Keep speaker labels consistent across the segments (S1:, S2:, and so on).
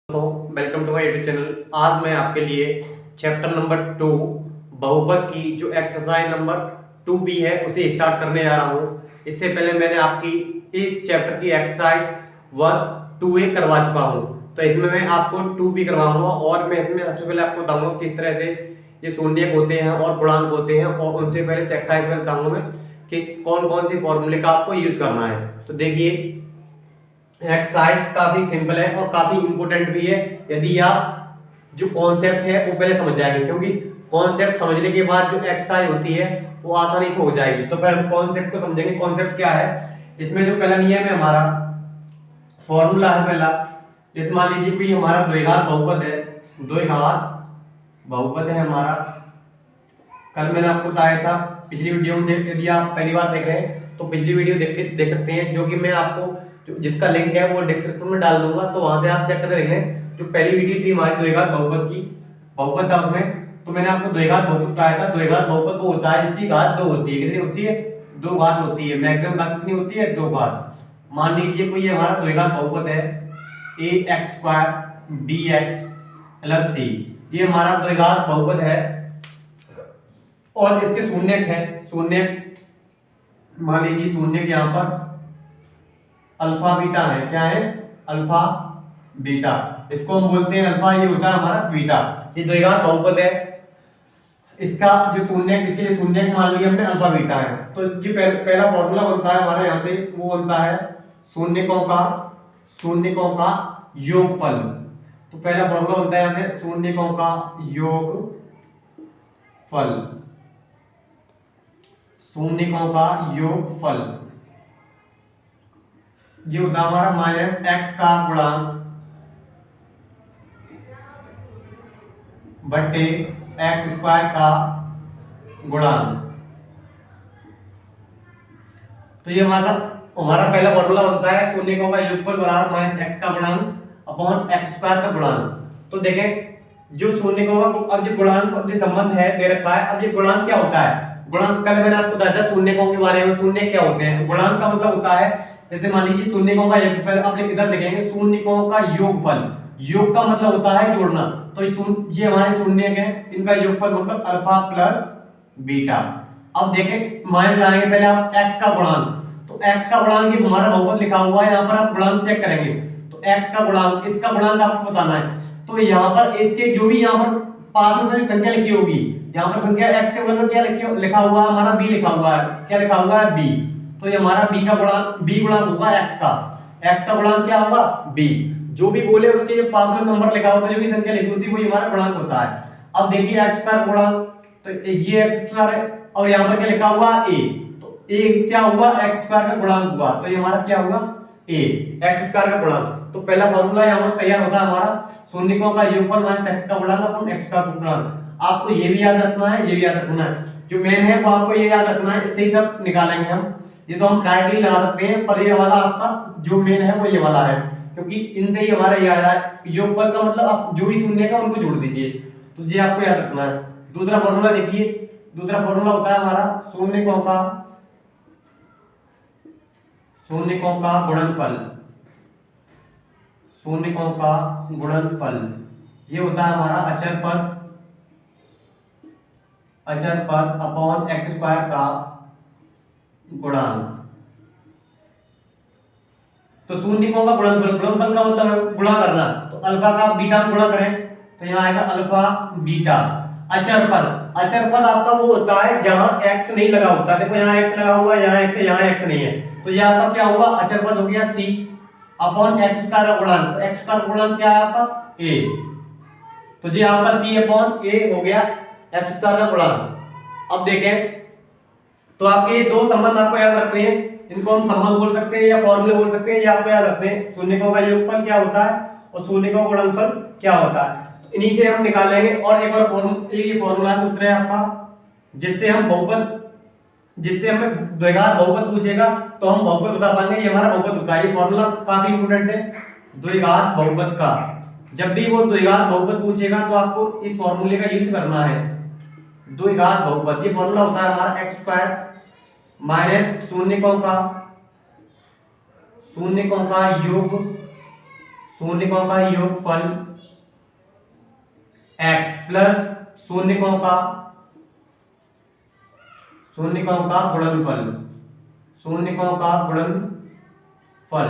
S1: तो welcome to my YouTube channel. आज मैं आपके लिए चैप्टर नंबर 2 बहुपद की जो एक्सरसाइज नंबर 2B है उसे स्टार्ट करने जा रहा हूँ। इससे पहले मैंने आपकी इस चैप्टर की एक्सरसाइज 1 2A करवा चुका हूँ, तो इसमें मैं आपको 2B करवाऊंगा और मैं इसमें सबसे पहले आपको बताऊंगा किस तरह से ये शून्यक होते हैं और गुणांक होते हैं, और उनसे पहले एक्सरसाइज में बताऊंगा मैं कि कौन कौन सी फॉर्मूले का आपको यूज करना है। तो देखिए, एक्सरसाइज काफी सिंपल है और काफी इंपोर्टेंट भी है यदि आप जो कॉन्सेप्ट है वो पहले समझ जाएंगे, क्योंकि कॉन्सेप्ट समझने के बाद जो एक्सरसाइज होती है वो आसानी से हो जाएगी। तो पहले कॉन्सेप्ट को समझेंगे। कॉन्सेप्ट क्या है, इसमें जो पहला नियम है हमारा फॉर्मूला है पहला। इस मान लीजिए कोई हमारा द्विघात बहुपद है, द्विघात बहुपद है हमारा। कल मैंने आपको बताया था पिछली वीडियो में, यदि आप पहली बार देख रहे हैं तो पिछली वीडियो देख सकते हैं, जो कि मैं आपको जिसका लिंक है वो डिस्क्रिप्शन में डाल दूंगा, तो वहां से आप चेक करके देख लें। जो पहली वीडियो थी हमारी द्विघात बहुपद की, बहुपद था उसमें, तो मैंने आपको द्विघात बहुपद बताया था। द्विघात बहुपद वो होता है जिसकी घात 2 होती है। कितनी होती है? 2 घात होती है। मैक्सिमम घात कितनी होती है? 2 घात। मान लीजिए कोई हमारा द्विघात बहुपद है ax² bx + c, ये हमारा द्विघात बहुपद है और इसके शून्यक है। शून्यक मान लीजिए शून्यक यहाँ पर अल्फा बीटा है। क्या है? Alpha beta. इसको हम बोलते हैं अल्फा, ये होता है हमारा बीटा। ये द्विघात बहुपद है, इसका जो शून्यक, इसके लिए शून्यक मान लिया हमने अल्फा बीटा है। तो ये पहला फॉर्मूला बनता है हमारा यहाँ से, वो बनता है शून्यकों का योगफल। तो पहला फॉर्मूला बनता है यहाँ से शून्यकों का योगफल, शून्यकों का योगफल। ये होता है हमारा -x का गुणांक बटे x² का गुणांक। तो ये हमारा पहला फॉर्मूला बनता है शून्यकों का योगफल बराबर -x का गुणांक अपॉन x² का गुणांक। तो देखें, जो शून्यकों का अब जो गुणांक जो संबंध है दे रखा है, अब ये गुणांक क्या होता है? गुणांक कल मैंने आपको बताया था शून्यकों के बारे में। शून्य क्या होते हैं? गुणांक का मतलब होता है, जैसे मान लीजिए शून्यकों का योगफल, अपने इधर लिखेंगे शून्यकों का योगफल। योग का मतलब होता है जोड़ना। तो ये हमारे शून्यक है, इनका योगफल मतलब अल्फा प्लस बीटा। अब देखें, माइनस लगाएंगे पहले आप x का गुणांक। तो x का गुणांक ये हमारा बहुपद लिखा हुआ है, यहाँ पर आप गुणांक चेक करेंगे तो x का गुणांक, इसका गुणांक आपको बताना है। तो यहाँ पर इसके जो भी यहाँ पर पास में सभी संख्या लिखी होगी, यहाँ पर संख्या x के बदले क्या लिखा हुआ है? हमारा b लिखा हुआ है। क्या लिखा हुआ है? b। तो ये हमारा b का गुणांक, b गुणांक होगा x का। x का गुणांक क्या होगा? b। जो भी बोले उसके पास में नंबर लिखा होता है, जो भी संख्या लिखी होती है वही हमारा गुणांक होता है। अब देखिए x² गुणांक, तो ये x² है और यहाँ पर क्या लिखा हुआ? a। तो a क्या हुआ? x² का गुणांक हुआ। तो ये हमारा क्या हुआ? a, x² का गुणांक। तो पहला फॉर्मूला यहाँ पर तैयार होता है हमारा शून्यकों का योगफल माइनस x का गुणांक अपॉन x का गुणांक। आपको ये भी याद रखना है, ये भी याद रखना है। जो मेन है वो आपको ये याद रखना है, इससे ही सब निकालेंगे हम। ये तो हम डायरेक्टली लगा सकते हैं, पर ये वाला आपका जो मेन है वो ये वाला है, क्योंकि इनसे ही हमारा ये आया है। योगफल का मतलब आप जो भी शून्य का उनको जोड़ दीजिए। तो ये आपको याद रखना है। दूसरा फॉर्मूला देखिए, दूसरा फॉर्मूला होता है हमारा शून्यकों का गुणनफल। शून्यकों का गुणनफल ये होता है हमारा अचर पद अपॉन x² का गुणांक। तो शून्यकों का गुणनफल, गुणनफल का मतलब है गुणा करना। तो अल्फा का बीटा में गुणा करें तो यहाँ आएगा अल्फा बीटा। अचर पद आपका वो होता है जहां x नहीं लगा होता। देखो यहाँ x लगा हुआ है, यहाँ x है, यहाँ x नहीं है, तो ये आपका क्या हुआ? अचर पद हो गया c अपॉन x² का गुणांक। तो x² का गुणांक क्या है आपका? a। तो ये आपका c अपॉन a हो गया x² का गुणांक। अब देखें, तो आपके ये दो संबंध आपको याद रखने हैं। इनको हम संबंध बोल सकते हैं या फॉर्मूले बोल सकते हैं, ये आपको याद रखते हैं। शून्यकों का योगफल क्या होता है और शून्यकों का गुणनफल क्या होता है, तो इन्हीं से हम निकालेंगे। और एक और ये फॉर्मूला सूत्र है आपका, जिससे हम बहुपद, जिससे हमें द्विघात बहुपद पूछेगा तो हम बहुपद बता पाएंगे ये हमारा बहुपद होता है। ये फॉर्मूला काफी इंपोर्टेंट है द्विघात बहुपद का। जब भी वो द्विघात बहुपद पूछेगा तो आपको इस फॉर्मूले का यूज करना है। द्विघात बहुपद ये फॉर्मूला होता है हमारा x² माइनस शून्यकों का योग शून्यकों का योगफल x प्लस शून्यकों का गुणनफल, शून्यकों का गुणनफल।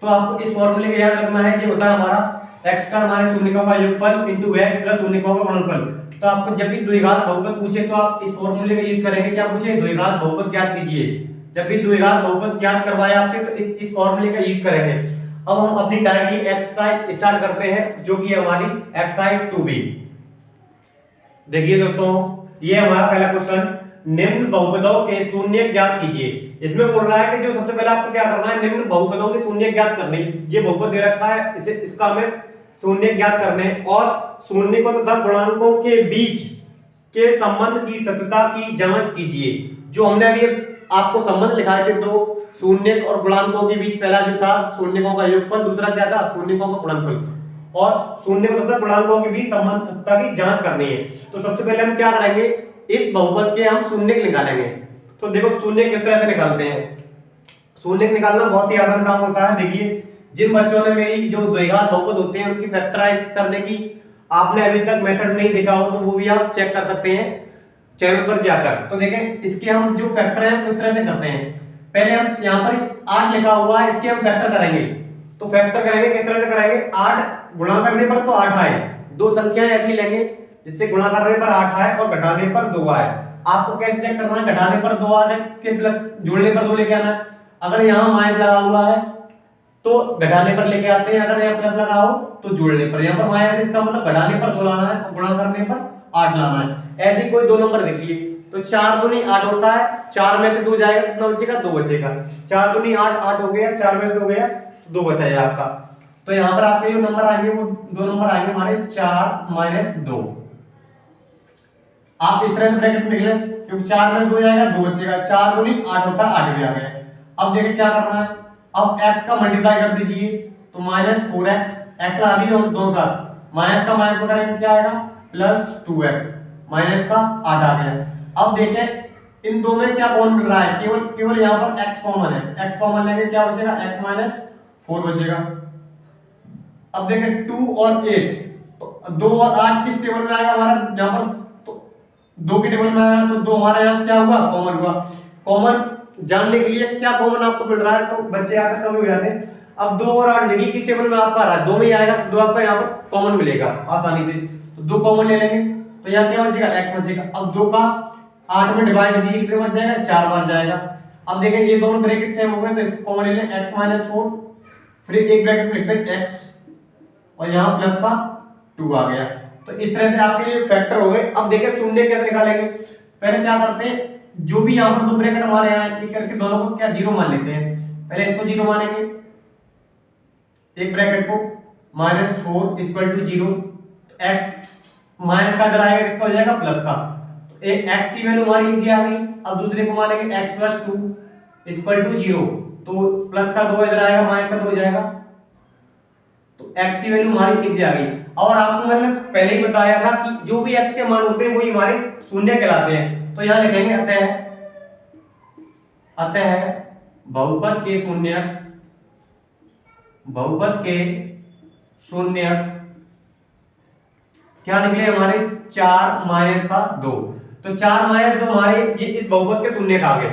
S1: तो आपको इस फॉर्मूले को याद रखना है, जो होता है हमारा x स्क्वायर माइनस शून्यकों का योगफल इंटू x प्लस शून्यकों का गुणनफल। तो आपको जब भी द्विघात बहुपद पूछे तो आप इस फॉर्मूले का यूज करेंगे। क्या पूछे? द्विघात बहुपद ज्ञात कीजिए। जब भी द्विघात बहुपद ज्ञात करवाए आपसे तो इस फॉर्मूले का यूज करेंगे। अब हम अपनी डायरेक्टली एक्सरसाइज स्टार्ट करते हैं, जो कि हमारी एक्सरसाइज 2b। देखिए दोस्तों, ये हमारा पहला क्वेश्चन, निम्न बहुपदों के शून्य ज्ञात कीजिए। इसमें बोल रहा है कि जो सबसे पहले आपको क्या करना है, निम्न बहुपदों के शून्य ज्ञात करने। ये बहुपद दे रखा है, इसका हमें शून्य ज्ञात करने और शून्य को तथा गुणांकों के बीच के संबंध की सत्यता की जांच कीजिए। जो हमने अभी आपको संबंध लिखाए थे, दो शून्य और गुणांकों के बीच, पहला जो था शून्यकों का योगफल, दूसरा क्या था शून्यकों का गुणनफल। और शून्य तथा गुणांकों के बीच संबंध सत्यता की जांच करनी है। तो सबसे पहले हम क्या करेंगे, इस बहुपद के हम शून्य निकालेंगे। तो देखो शून्य किस तरह से निकालते हैं। शून्य निकालना बहुत ही आसान काम होता है। देखिए, जिन बच्चों ने मेरी जो द्विघात बहुपद होते हैं उनकी फैक्टराइज करने की आपने अभी तक मेथड नहीं देखा हो तो वो भी आप चेक कर सकते हैं चैनल पर जाकर। तो देखें, इसके हम जो फैक्टर हैं किस तरह से करते हैं। पहले हम यहाँ पर 8 लिखा हुआ है, इसके हम फैक्टर करेंगे। तो फैक्टर करेंगे किस तरह से करेंगे, 8 गुणा करने पर तो 8 आए, दो संख्याएं ऐसी लेंगे जिससे गुणा करने पर 8 आए और घटाने पर 2 आए। आपको कैसे चेक करना है, घटाने पर 2 आ जाए कि प्लस जोड़ने पर 2 लेके आना है। अगर यहाँ माइनस लगा हुआ है तो घटाने पर लेके आते हैं, अगर यहाँ प्लस लगा हो तो जोड़ने पर। यहाँ पर माइनस, इसका मतलब घटाने पर 2 लाना है और गुणा करने पर 8 लाना है। ऐसे कोई दो नंबर देखिए, तो 4 दूनी 8 होता है, 4 में से 2 जाएगा, कितना बचेगा, 2 बचेगा। 4 दूनी 8, 8 हो गया, 4 में से 2 गया, 2 बचा है आपका। तो यहाँ पर आपके जो नंबर आएंगे वो दो नंबर आएंगे हमारे 4 माइनस 2। आप इस तरह से ब्रैकेट में लिख लें, क्योंकि 4 में 2 जाएगा, 2 बचेगा। 4 दूनी 8 होता है, 8 भी आ गया। अब देखिए क्या करना है, अब x का मल्टीप्लाई कर दीजिए, तो माइनस 4x, x लगा दीजिए दोनों साथ, माइनस का माइनस में करेंगे क्या आएगा, प्लस 2x, माइनस का 8 आ गया। अब देखें इन दो में क्या कॉमन मिल रहा है, केवल यहाँ पर x कॉमन है, x कॉमन लेंगे क्या बचेगा, x माइनस 4 बचेगा। अब देखें 2 और 8, तो 2 और 8 किस टेबल में आएगा हमारा, यहाँ पर तो 2 के टेबल में आएगा, तो 2 हमारा यहाँ क्या हुआ, कॉमन हुआ। कॉमन जानने के लिए क्या कॉमन आपको मिल रहा है, तो बच्चे यहाँ तक कम हो जाते हैं। अब 2 और 8 देखिए किस टेबल में आपका आ रहा है, 2 में ही आएगा, तो 2 आपका यहाँ पर कॉमन मिलेगा आसानी से। तो 2 कॉमन ले लेंगे, तो यहाँ क्या बचेगा, x बचेगा। अब 2 का 8 में डिवाइड कीजिए, कितने बच जाएगा, 4 बार जाएगा। अब देखें ये दोनों ब्रैकेट सेम हो गए, तो इसको कॉमन ले लें, x माइनस 4, फिर एक ब्रैकेट में लिखते हैं x और यहाँ प्लस का 2 आ गया। तो इस तरह से आपके ये फैक्टर हो गए। अब देखिए शून्य कैसे निकालेंगे, पहले क्या करते हैं, जो भी यहाँ पर दो ब्रैकेट हमारे यहाँ एक करके दोनों को क्या जीरो मान लेते हैं। पहले इसको जीरो मानेंगे, एक ब्रैकेट को minus 4 equal to 0, x minus का इधर आएगा, किसका हो जाएगा, प्लस का। तो एक x की वैल्यू हमारी एक आ गई। अब दूसरे को मानेंगे x प्लस 2 इक्वल टू 0, तो प्लस का 2 इधर आएगा, माइनस का 2 हो जाएगा, तो x की वैल्यू हमारी एक आ गई। और आपको मैंने पहले ही बताया था कि जो भी x के मान होते हैं वही हमारे शून्य कहलाते हैं। तो यहाँ लिखेंगे अतः बहुपद के शून्य क्या निकले हमारे, 4 माइनस का 2। तो 4 माइनस 2 हमारे ये इस बहुपद के शून्य का आ गए।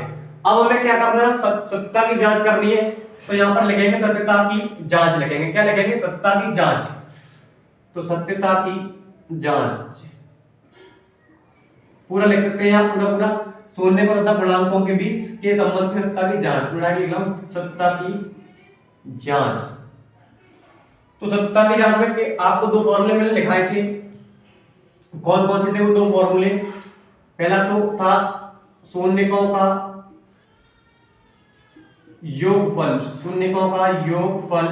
S1: अब हमें क्या करना है, सत्यता की जांच करनी है। तो यहाँ पर लिखेंगे सत्यता की जांच, लिखेंगे क्या लिखेंगे, सत्यता की जांच। तो सत्यता की जांच पूरा लिख सकते हैं आप, पूरा शून्य को तथा गुणांकों के बीच के संबंध की सत्यता की जांच, पूरा सत्यता की जांच। तो सत्यता की जांच में कि आपको दो फॉर्मूले मैंने लिखाए थे, कौन कौन से थे वो दो फॉर्मूले। पहला तो था शून्यकों का योगफल, शून्यकों का योगफल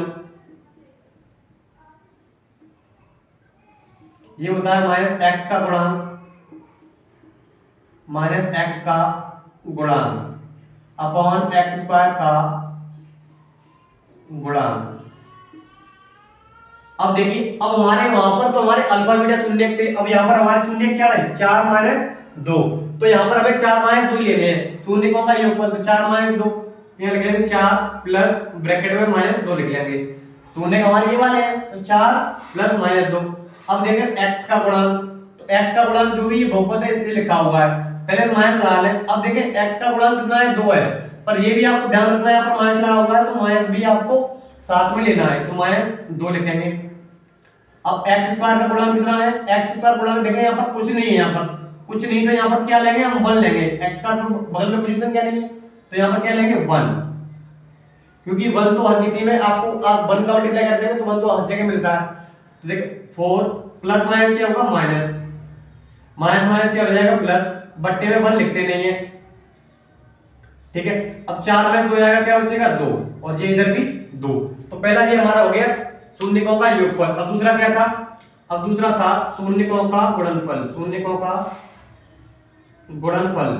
S1: ये होता है माइनस एक्स का गुणांक, माइनस एक्स का गुणांक अपॉन एक्स स्क्वायर का गुणांक। अब देखिए, अब हमारे वहां पर तो हमारे अल्फा बीटा शून्य थे, अब यहाँ पर हमारे शून्य क्या है, 4 माइनस 2। तो यहाँ पर हमें 4 माइनस 2 लेने हैं, शून्यकों का योगफल, तो 4 माइनस 2, यहाँ लिख लेंगे 4 प्लस ब्रैकेट में माइनस 2 लिख लेंगे। शून्य हमारे ये वाले हैं, तो 4 प्लस माइनस 2। अब देखें x का गुणांक, तो x का गुणांक जो भी बहुपद है इसलिए लिखा हुआ है, पहले माइनस लगा लें। अब देखें x का गुणांक कितना है, 2 है, पर ये भी आपको ध्यान रखना है यहाँ पर माइनस लगा हुआ है, तो माइनस भी आपको साथ में लेना है, तो -2 लिखेंगे। अब x स्क्वायर का गुणांक कितना है, x स्क्वायर गुणांक देखें यहाँ पर कुछ नहीं है, यहाँ पर कुछ नहीं, तो यहाँ पर क्या लेंगे हम 1 लेंगे। x स्क्वायर बगल में पोजीशन क्या लेंगे, तो यहाँ पर क्या लेंगे 1, क्योंकि 1 तो हर किसी में आपको आप 1 का मल्टीप्लाई करते हैं तो 1 तो हर जगह मिलता है। तो देखिए 4 प्लस माइनस क्या होगा, माइनस माइनस माइनस क्या हो जाएगा प्लस, बट्टे में 1 लिखते नहीं है, ठीक है। अब 4 में 2 जाएगा, क्या बचेगा 2, और ये इधर भी 2। तो पहला ये हमारा हो गया शून्यकों का योगफल। अब दूसरा क्या था, अब दूसरा था शून्यकों का गुणनफल, शून्यकों का गुणनफल।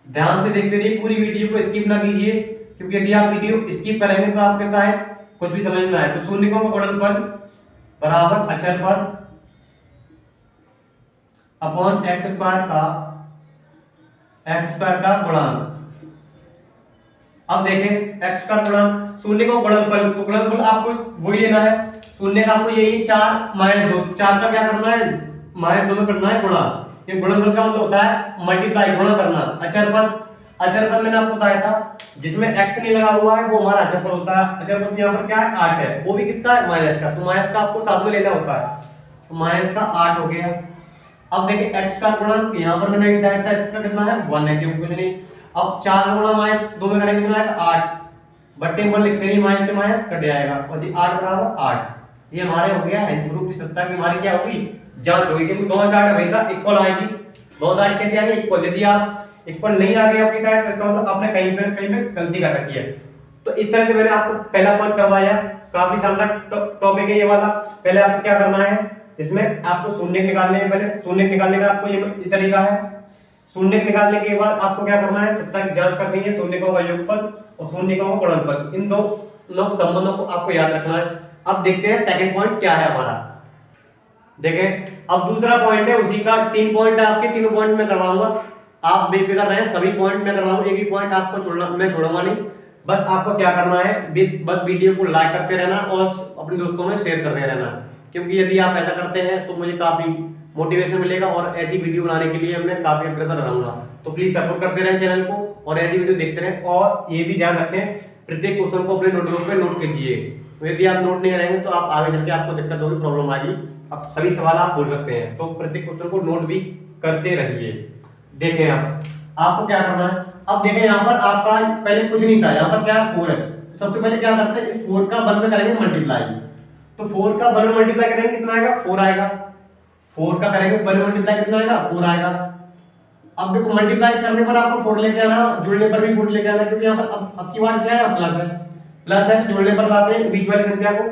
S1: ध्यान से देखते रहिए, पूरी वीडियो को स्किप ना कीजिए, क्योंकि यदि आप वीडियो स्किप करेंगे तो आपके साथ कुछ भी समझ में आए। तो शून्यकों का गुणनफल बराबर अचर पद अपॉन x स्क्वायर का गुणांक। अब देखें x स्क्वायर गुणांक शून्य को गुणनफल, तो गुणनफल आपको वही लेना है, शून्य का आपको यही 4 माइनस 2, 4 का क्या करना है, -2 में करना है गुणा। ये गुणनफल का मतलब होता है मल्टीप्लाई, गुणा करना। अचर पद मैंने आपको बताया था, जिसमें x नहीं लगा हुआ है वो हमारा अचर पद होता है। अचर पद यहाँ पर क्या है, 8 है, वो भी किसका है, माइनस का, तो माइनस का आपको साथ में लेना होता है, तो माइनस का 8 हो गया। अब देखिए x का गुणांक यहाँ पर मैंने बताया था, इसका कितना है 1 है, क्योंकि कुछ नहीं। अब 4 गुणा -2 में करेंगे कितना आएगा 8, बट्टे 1 लिखते नहीं, माइनस से माइनस कट जाएगा, और जी 8 बराबर 8। ये हमारे हो गया हेंस प्रूफ की सत्ता की हमारी क्या होगी, जांच होगी, क्योंकि 2 साइड हमेशा इक्वल आएगी। 2 साइड कैसे आएगी, इक्वल। यदि आप इक्वल नहीं आ रही आपकी साइड, तो इसका मतलब आपने कहीं पे गलती कर रखी है। तो इस तरह से मैंने आपको पहला पॉइंट करवाया, काफी शानदार टॉपिक है ये वाला। पहले आपको क्या करना है, इसमें आपको शून्य निकालने है, पहले शून्य निकालने का आपको ये तरीका है। शून्य निकालने के बाद आपको क्या करना है, सत्ता की जांच करनी है, शून्यकों का योगफल और शून्यकों का गुणनफल, इन दो लोग संबंधों को आपको याद रखना है। अब देखते हैं सेकंड पॉइंट क्या है हमारा। देखें अब दूसरा पॉइंट है, उसी का 3 पॉइंट है आपके, तीनों पॉइंट मैं करवाऊंगा, आप बेफिक्र रहें, सभी पॉइंट मैं करवाऊंगा, एक भी पॉइंट आपको छोड़ना मैं छोड़ूंगा नहीं। बस आपको क्या करना है, बस वीडियो को लाइक करते रहना और अपने दोस्तों में शेयर करते रहना, क्योंकि यदि आप ऐसा करते हैं तो मुझे काफी मोटिवेशन मिलेगा और ऐसी वीडियो बनाने के लिए मैं काफी अग्रसर रहूंगा। तो प्लीज सपोर्ट करते रहें चैनल को और ऐसी वीडियो देखते रहें। और ये भी ध्यान रखें, प्रत्येक क्वेश्चन को अपने नोटबुक पे नोट कीजिए, तो यदि आप नोट नहीं करेंगे तो आप आगे चल के आपको दिक्कत होगी, प्रॉब्लम आएगी। अब सभी सवाल आप बोल सकते हैं, तो प्रत्येक क्वेश्चन को नोट भी करते रहिए। देखें आपको क्या करना है। अब देखें यहाँ पर आपका पहले कुछ नहीं था, यहाँ पर क्या 4 है, तो सबसे पहले क्या करते हैं, इस 4 का 1 में करेंगे मल्टीप्लाई। तो 4 का 1 में मल्टीप्लाई करेंगे कितना आएगा, 4 आएगा। 4 का करेंगे 1 में मल्टीप्लाई कितना आएगा, 4 आएगा। अब देखो मल्टीप्लाई करने पर आपको 4 लेके आना, जुड़ने पर भी 4 लेके आना, क्योंकि यहाँ पर अब की बार क्या है, प्लस है, तो जोड़ने पर लाते हैं बीच वाली संख्या को,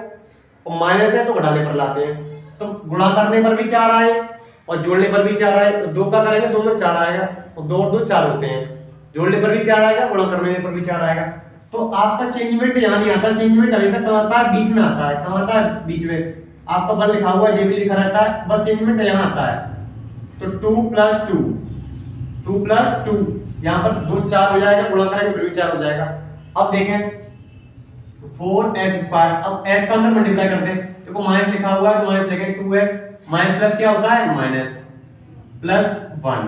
S1: और माइनस है तो घटाने पर लाते हैं। तो गुणा करने पर भी 4 आए और जोड़ने पर भी 4 आए, तो 2 का करेंगे 2 में 4 आएगा, और 2 और 2 4 होते हैं, जोड़ने पर भी 4 आएगा, गुणा करने पर भी 4 आएगा। तो आपका चेंजमेंट यहाँ नहीं आता, चेंजमेंट हमेशा कहाँ आता है, बीच में आता है। कहाँ आता है, बीच में। आपका 1 लिखा हुआ है, ये भी लिखा रहता है, बस चेंजमेंट यहाँ आता है। तो 2 + 2 2 + 2 यहाँ पर 2 4 हो जाएगा, गुणा करेंगे फिर भी 4 हो जाएगा। अब देखें 4s², अब s का अंदर मल्टीप्लाई करते हैं, देखो माइनस लिखा हुआ है तो माइनस लिखेंगे, 2s माइनस प्लस क्या होता है, माइनस +1।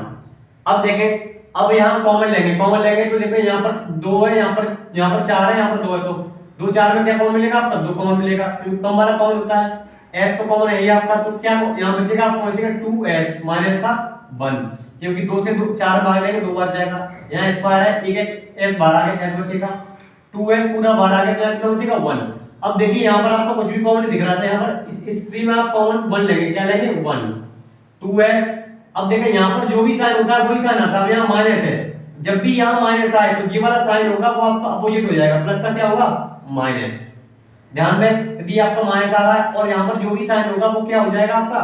S1: अब देखें, अब यहाँ कॉमन लेंगे तो देखो यहाँ पर 2 है, यहाँ पर 4 है, यहाँ पर 2 है, तो 2 4 में क्या कॉमन मिलेगा आपका, 2 कॉमन मिलेगा, क्योंकि कम वाला कॉमन होता है, s तो कॉमन है ही आपका, तो क्या यहाँ बचेगा, आपको बचेगा 2s माइनस का 1, क्योंकि 2 से 4 भाग लेंगे 2 बार जाएगा, यहाँ स्क्वायर है, एक s बाहर आ गया, s बचेगा, 2s पूरा बाहर आ गया, तो कितना बचेगा 1। अब देखिए यहाँ पर आपको कुछ भी कॉमन दिख रहा था, यहाँ पर इस 3 में आप कॉमन 1 लेंगे, क्या लेंगे 1, 2s। अब देखें यहाँ पर जो भी साइन होता है वही साइन आता है, अब यहाँ माइनस है, जब भी यहाँ माइनस आए तो ये वाला साइन होगा वो आपका अपोजिट हो जाएगा, प्लस का क्या होगा, माइनस। ध्यान दें, यदि आपका माइनस आ रहा है और यहाँ पर जो भी साइन होगा वो क्या हो जाएगा, आपका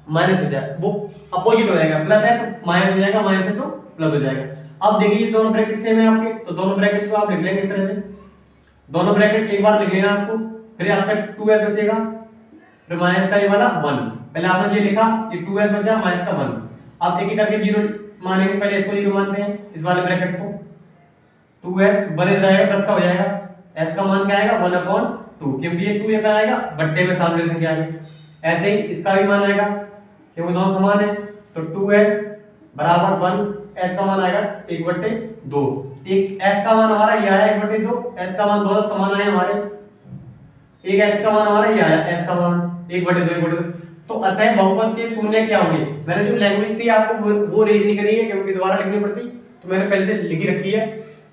S1: माइनस हो जाएगा, वो अपोजिट हो जाएगा, प्लस है तो माइनस हो जाएगा, माइनस है तो प्लस हो जाएगा। अब देखिए दोनों ब्रैकेट सेम है आपके, तो दोनों ब्रैकेट को आप लिख लेंगे इस तरह से, दोनों ब्रैकेट एक बार लिख लेना आपको, फिर आपका 2s बचेगा, फिर माइनस का ये वाला 1, पहले आपने ये लिखा, ये 2s बचा माइनस का 1। अब एक एक करके 0 मानेंगे, पहले इसको 0 मानते हैं, इस वाले ब्रैकेट को, 2s 1 रहेगा, प्लस का हो जाएगा, s का मान क्या आएगा, 1/2 2, क्योंकि ये 2 ये क्या आएगा बट्टे में शामिल संख्या है। ऐसे ही इसका भी मान आएगा क्योंकि दोनों समान है, तो 2s बराबर 1, s का मान आएगा 1/2। एक s का मान हमारा ये आया 1/2, s का मान दोनों समान आए हमारे, एक x का मान हमारा ये आया s का मान 1/2। तो अतः बहुपद के शून्य क्या होंगे, मैंने जो लैंग्वेज थी आपको वो रेज नहीं करी है क्योंकि दोबारा लिखनी पड़ती, तो मैंने पहले से लिखी रखी है।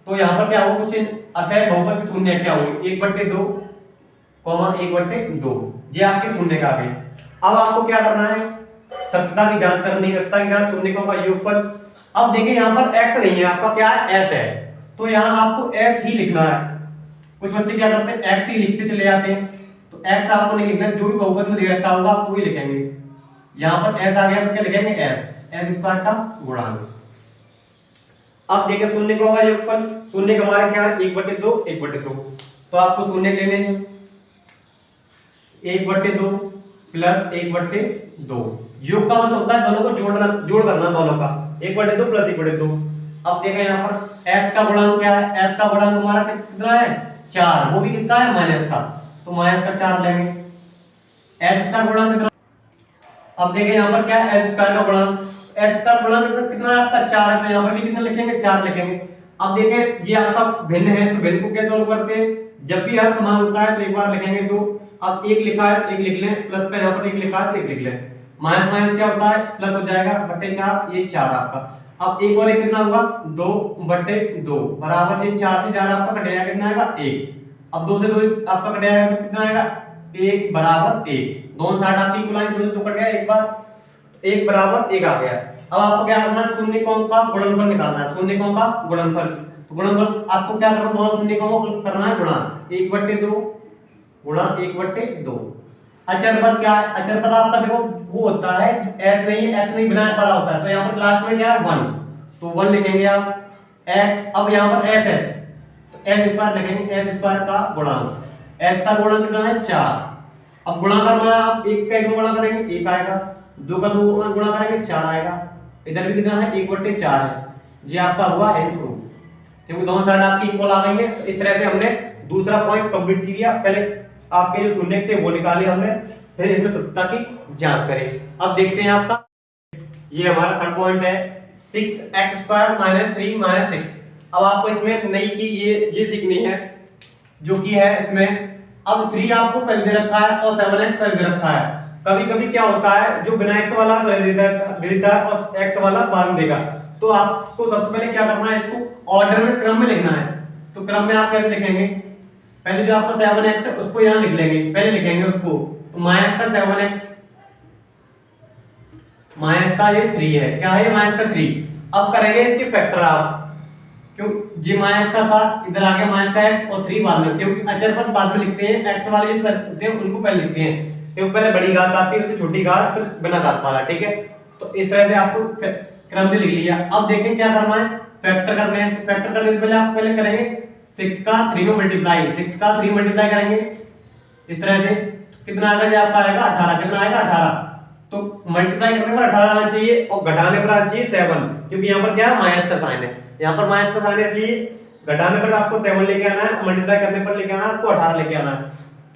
S1: तो यहाँ पर क्या होगा कुछ, अतः बहुपद के शून्य क्या होंगे 1/2, 1/2, ये आपके शून्य का आ गए। अब आपको क्या करना है, सत्यता की जांच करनी है, सत्यता की जांच शून्य का योगफल। अब देखिए यहाँ पर x नहीं है आपका, क्या है s है, तो यहाँ आपको s ही लिखना है। कुछ बच्चे क्या करते हैं x ही लिखते चले जाते हैं, तो x आपको नहीं लिखना, जो भी बहुपद में दे रखा होगा आप वही लिखेंगे। यहाँ पर s आ गया तो क्या लिखेंगे s स्क्वायर का गुणांक। अब देखिए शून्य का होगा योगफल, शून्य का हमारे क्या है 1/2, 1/2, तो आपको शून्य लेने हैं 1/2 प्लस 1/2। योग का मतलब होता है दोनों को जोड़ करना दोनों का, 1/2 प्लस 1/2। अब देखें यहाँ पर s का गुणांक क्या है, s का गुणांक हमारा कितना है 4, वो भी किसका है माइनस का, तो माइनस का 4 लेंगे। s का गुणांक कितना, अब देखें यहाँ पर क्या है s स्क्वायर का गुणांक, s का गुणांक कितना है आपका 4 है, तो यहाँ पर भी कितना लिखेंगे 4 लिखेंगे। अब देखें ये आपका भिन्न है, तो भिन्न को कैसे सॉल्व करते हैं, जब भी हर समान होता है तो एक बार लिखेंगे 2, अब एक लिखा है तो एक लिख लें, प्लस का यहाँ पर एक लिखा है तो एक लिख लें, माइनस माइनस क्या होता है प्लस हो जाएगा बट्टे 4, ये 4 आपका। अब एक और एक कितना होगा 2/2 बराबर ये 4 से 4 आपका कटेगा कितना आएगा 1। अब 2 से 2 आपका कटेगा तो कितना आएगा 1 बराबर 1, दोनों साइड आपकी इक्वल आएंगे, 2 से 2 कट गया, एक बार 1 बराबर 1 आ गया। अब आपको क्या करना है शून्यकों का गुणनफल निकालना है, शून्यकों का गुणनफल, तो गुणनफल आपको क्या करना है दोनों शून्यकों को करना है गुणा 1/2 गुणा 1/2। अचर पद क्या है, अचर पद आपका देखो वो होता है s नहीं है, x नहीं बिना पड़ा होता है, तो यहाँ पर लास्ट में क्या है 1, तो 1 लिखेंगे आप x। अब यहाँ पर s है तो s स्क्वायर लिखेंगे, s स्क्वायर का गुणांक, s का गुणांक कितना है 4। अब गुणा करना है आप, 1 का 1 में गुणा करेंगे 1 आएगा, 2 का 2 में गुणा करेंगे 4 आएगा, इधर भी कितना है 1/4 है, ये आपका हुआ है प्रूफ, क्योंकि दोनों साइड आपकी इक्वल आ गई है। तो इस तरह से हमने दूसरा पॉइंट कंप्लीट किया, पहले आपके जो शून्य थे वो निकाले हमने, फिर इसमें सत्यता की जांच करें। अब देखते हैं आपका ये हमारा थर्ड पॉइंट है 6x² - 3 - 6। अब आपको इसमें नई चीज ये सीखनी है जो कि है इसमें, अब 3 आपको पहले दे रखा है और 7x पहले दे रखा है। कभी कभी क्या होता है जो बिना x वाला पहले देता है और x वाला बाद में देगा, तो आपको सबसे पहले क्या करना है इसको ऑर्डर में क्रम में लिखना है। तो क्रम में आप कैसे लिखेंगे, पहले जो आपका 7x है उसको यहाँ लिख लेंगे, पहले लिखेंगे उसको, तो माइनस का 7x माइनस का ये 3 है, क्या है ये माइनस का 3। अब करेंगे इसके फैक्टर आप, क्यों जी माइनस का था इधर आ गया माइनस का x और 3 बाद में, क्योंकि अचर पद बाद में लिखते हैं, x वाले जो करते हैं उनको पहले लिखते हैं, क्योंकि पहले बड़ी घात आती है उससे छोटी घात फिर बिना घात वाला, ठीक है। तो इस तरह से आपको क्रम से लिख लिया। अब देखें क्या करना है, फैक्टर करने हैं, तो फैक्टर करने से पहले आप पहले करेंगे 6 का 3 में मल्टीप्लाई, 6 का 3 मल्टीप्लाई करेंगे इस तरह से, तो कितना आएगा ये आपका आएगा 18, कितना आएगा 18। तो मल्टीप्लाई करने पर 18 आना चाहिए और घटाने पर आना चाहिए 7, क्योंकि यहाँ पर क्या है माइनस का साइन है, यहाँ पर माइनस का साइन है, इसलिए घटाने पर आपको 7 लेके आना है, मल्टीप्लाई करने पर लेके आना है आपको 18 लेके आना है।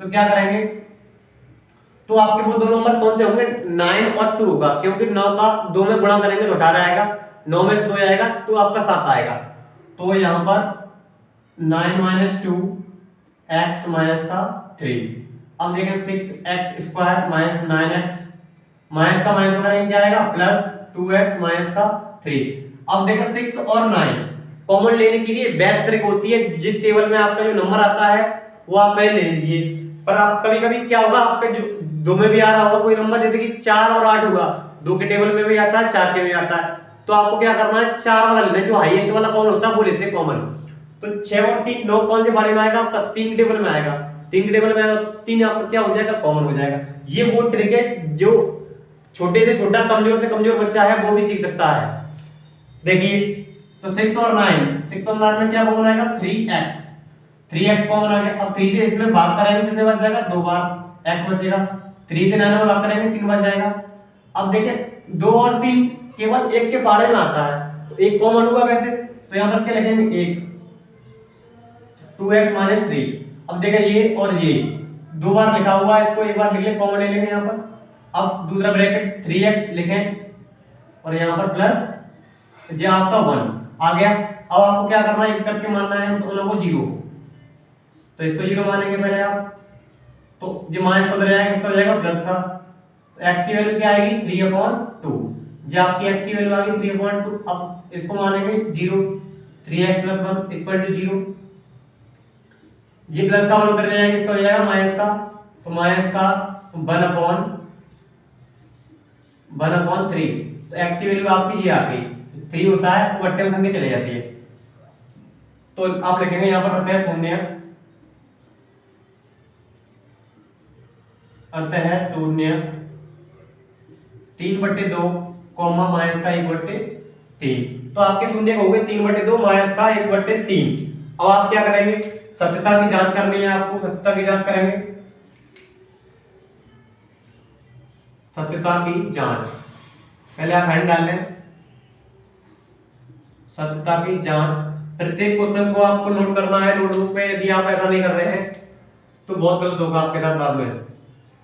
S1: तो क्या करेंगे, तो आपके वो दो नंबर कौन से होंगे 9 और 2 होगा, क्योंकि 9 का 2 में गुणा करेंगे तो 18 आएगा, 9 में से 2 आएगा तो आपका 7 आएगा। तो यहाँ पर 9 - 2 x माइनस का 3। अब देखें 6x² - 9x, माइनस का माइनस करेंगे क्या आएगा प्लस 2x माइनस का 3। अब देखें 6 और 9 कॉमन लेने के लिए बेस्ट ट्रिक होती है, जिस टेबल में आपका जो नंबर आता है वो आप पहले ले लीजिए। पर आप कभी कभी क्या होगा आपके जो 2 में भी आ रहा होगा कोई नंबर, जैसे कि 4 और 8 होगा, 2 के टेबल में भी आता है 4 के में भी आता है, तो आपको क्या करना है 4 वाला लेना है, जो हाईएस्ट वाला कॉमन होता है वो लेते हैं कॉमन। तो 6 और 3 9 कौन से बारे में आएगा आपका 3 टेबल में आएगा, 3 टेबल में आएगा, 3 आपका क्या हो जाएगा कॉमन हो जाएगा। ये वो ट्रिक है जो छोटे से छोटा कमजोर से कमजोर बच्चा है वो भी सीख सकता है। देखिए तो 6 और 9 में क्या कॉमन आएगा 3x कॉमन आ गया। अब 3 से इसमें भाग करेंगे कितने बच जाएगा 2 बार x बचेगा, 3 से 9 में भाग करेंगे 3 बच जाएगा। अब देखिए 2 और 3 केवल एक के पाड़े में आता है, तो एक कॉमन होगा वैसे, तो यहाँ पर क्या लिखेंगे 1 2x - 3। अब देखिए ये और ये दो बार लिखा हुआ है, इसको एक बार लिख ले, कॉमन ले लेंगे यहाँ पर। अब दूसरा ब्रैकेट 3x लिखें और यहाँ पर प्लस जे आपका 1 आ गया। अब आपको क्या करना है, एक करके मानना है तो दोनों को 0, तो इसको 0 मानेंगे पहले आप, तो जो माइनस का उधर जाएगा इसका हो जाएगा प्लस का, तो x की वैल्यू क्या आएगी 3/2, जो आपकी x की वैल्यू आ गई 3/2। अब इसको मानेंगे 0, 3x + 1 0, जी प्लस का 1 उधर जाएगा इसका हो जाएगा माइनस का, तो माइनस का 1/3, तो x की वैल्यू आपकी ये आ गई 3 होता है, वो बट्टे में संख्या चली जाती है, तो आप लिखेंगे यहाँ पर अतः शून्य, अतः शून्य 3/2 कॉमा माइनस का 1/3, तो आपके शून्य हो गए 3/2 माइनस का 1/3। अब आप क्या करेंगे, सत्यता की जांच करनी है आपको, सत्यता की जांच करेंगे, सत्यता की जांच, पहले आप हैंड डाल लें, सत्यता की जांच। प्रत्येक क्वेश्चन को आपको नोट करना है नोटबुक पे, यदि आप ऐसा नहीं कर रहे हैं तो बहुत गलत होगा आपके साथ बाद में।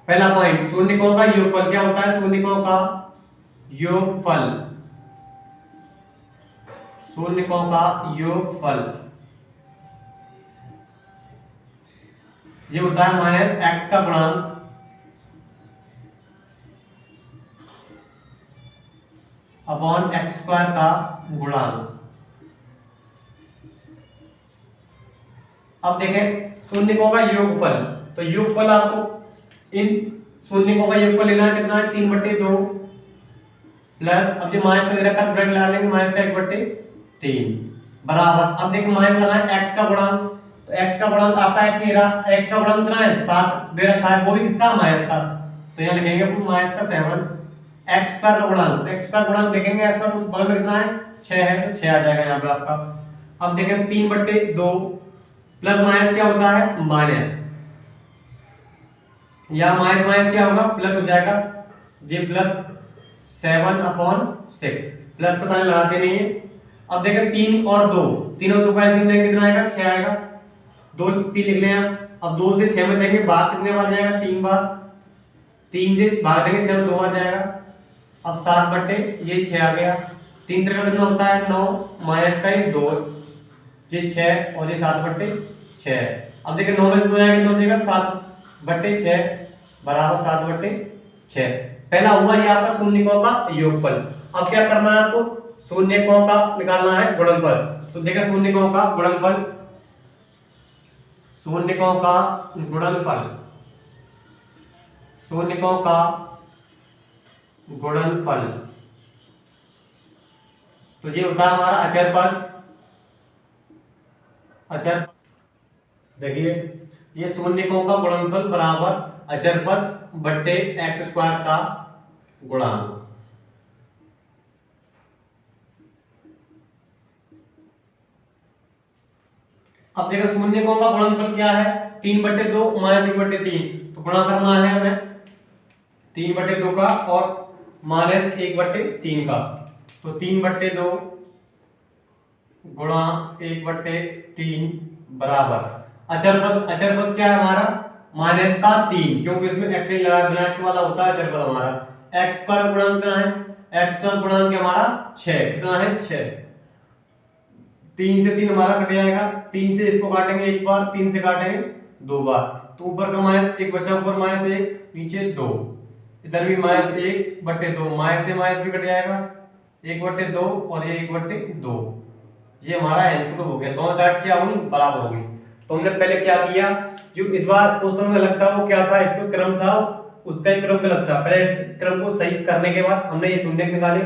S1: पहला पॉइंट, शून्यकों का योगफल क्या होता है, शून्यकों का योगफल, शून्यकों का योगफल ये होता है माइनस x का गुणांक अपॉन x² का गुणांक। अब देखें शून्यकों का योगफल, तो योगफल आपको इन शून्यकों का योगफल लेना है, कितना है 3/2 प्लस, अब जो माइनस में दे रखा है ब्रैकेट लगा लेंगे, माइनस का 1/3 बराबर, अब देखिए माइनस लगा है x का गुणांक, तो x का गुणांक आपका x ही रहा, x का गुणांक कितना है 7 दे रखा है, वो भी किसका माइनस का, तो यहाँ लिखेंगे माइनस का 7, x का गुणांक, तो x का गुणांक देखेंगे x का बगल में कितना है 6 है, तो 6 आ जाएगा यहाँ पे आपका। अब देखें 3/2 प्लस माइनस क्या होता है माइनस, या माइनस माइनस क्या होगा प्लस हो जाएगा, ये +7/6, प्लस का साइन लगाते नहीं है। अब देखें 3 और 2, 3 और 2 का एलसीएम लेंगे कितना आएगा 6 आएगा, 2 3 लिख लें आप। अब 2 से 6 में देंगे भाग कितने बार जाएगा 3 बार, 3 से भाग देंगे 6 में 2 बार जाएगा, अब 7/6 आ गया, 3 का कितना होता है 9 माइनस का 2, ये 6 और ये 7/6। अब देखिए 9 में से 2 जाएगा कितना हो जाएगा 7/6 बराबर 7/6। पहला हुआ ये आपका शून्यकों का योगफल। अब क्या करना है आपको, शून्यकों का निकालना है गुणनफल, तो देखिए शून्यकों का गुणनफल, शून्यकों का गुणनफल, शून्यकों का गुणनफल, तो ये होता है हमारा अचर पद, अचर, देखिए ये शून्यकों का गुणनफल बराबर अचर पद बट्टे x² का गुणांक। अब देखो शून्यकों का गुणनफल क्या है 3/2 माइनस 1/3, तो गुणा करना है हमें 3/2 का और माइनस 1/3 का, तो 3/2 गुणा 1/3 बराबर अचर पद क्या है हमारा माइनस का 3, क्योंकि इसमें x नहीं लगा, बिना x वाला होता है अचर पद हमारा। x का गुणांक कितना है, x का गुणांक हमारा 6, कितना है 6, 3 से 3 हमारा कट जाएगा, 3 से इसको काटेंगे एक बार, 3 से काटेंगे 2 बार, तो ऊपर का माइनस 1 बचा, ऊपर -1 नीचे 2, इधर भी -1/2, माइनस से माइनस भी कट जाएगा 1/2 और ये 1/2, ये हमारा आंसर हो गया। दोनों साइड क्या हुई बराबर हो गई। तो हमने पहले क्या किया, जो इस बार क्वेश्चन में लगता वो क्या था, इसमें क्रम था उसका ही क्रम गलत था, पहले इस क्रम को सही करने के बाद हमने ये शून्य निकाले,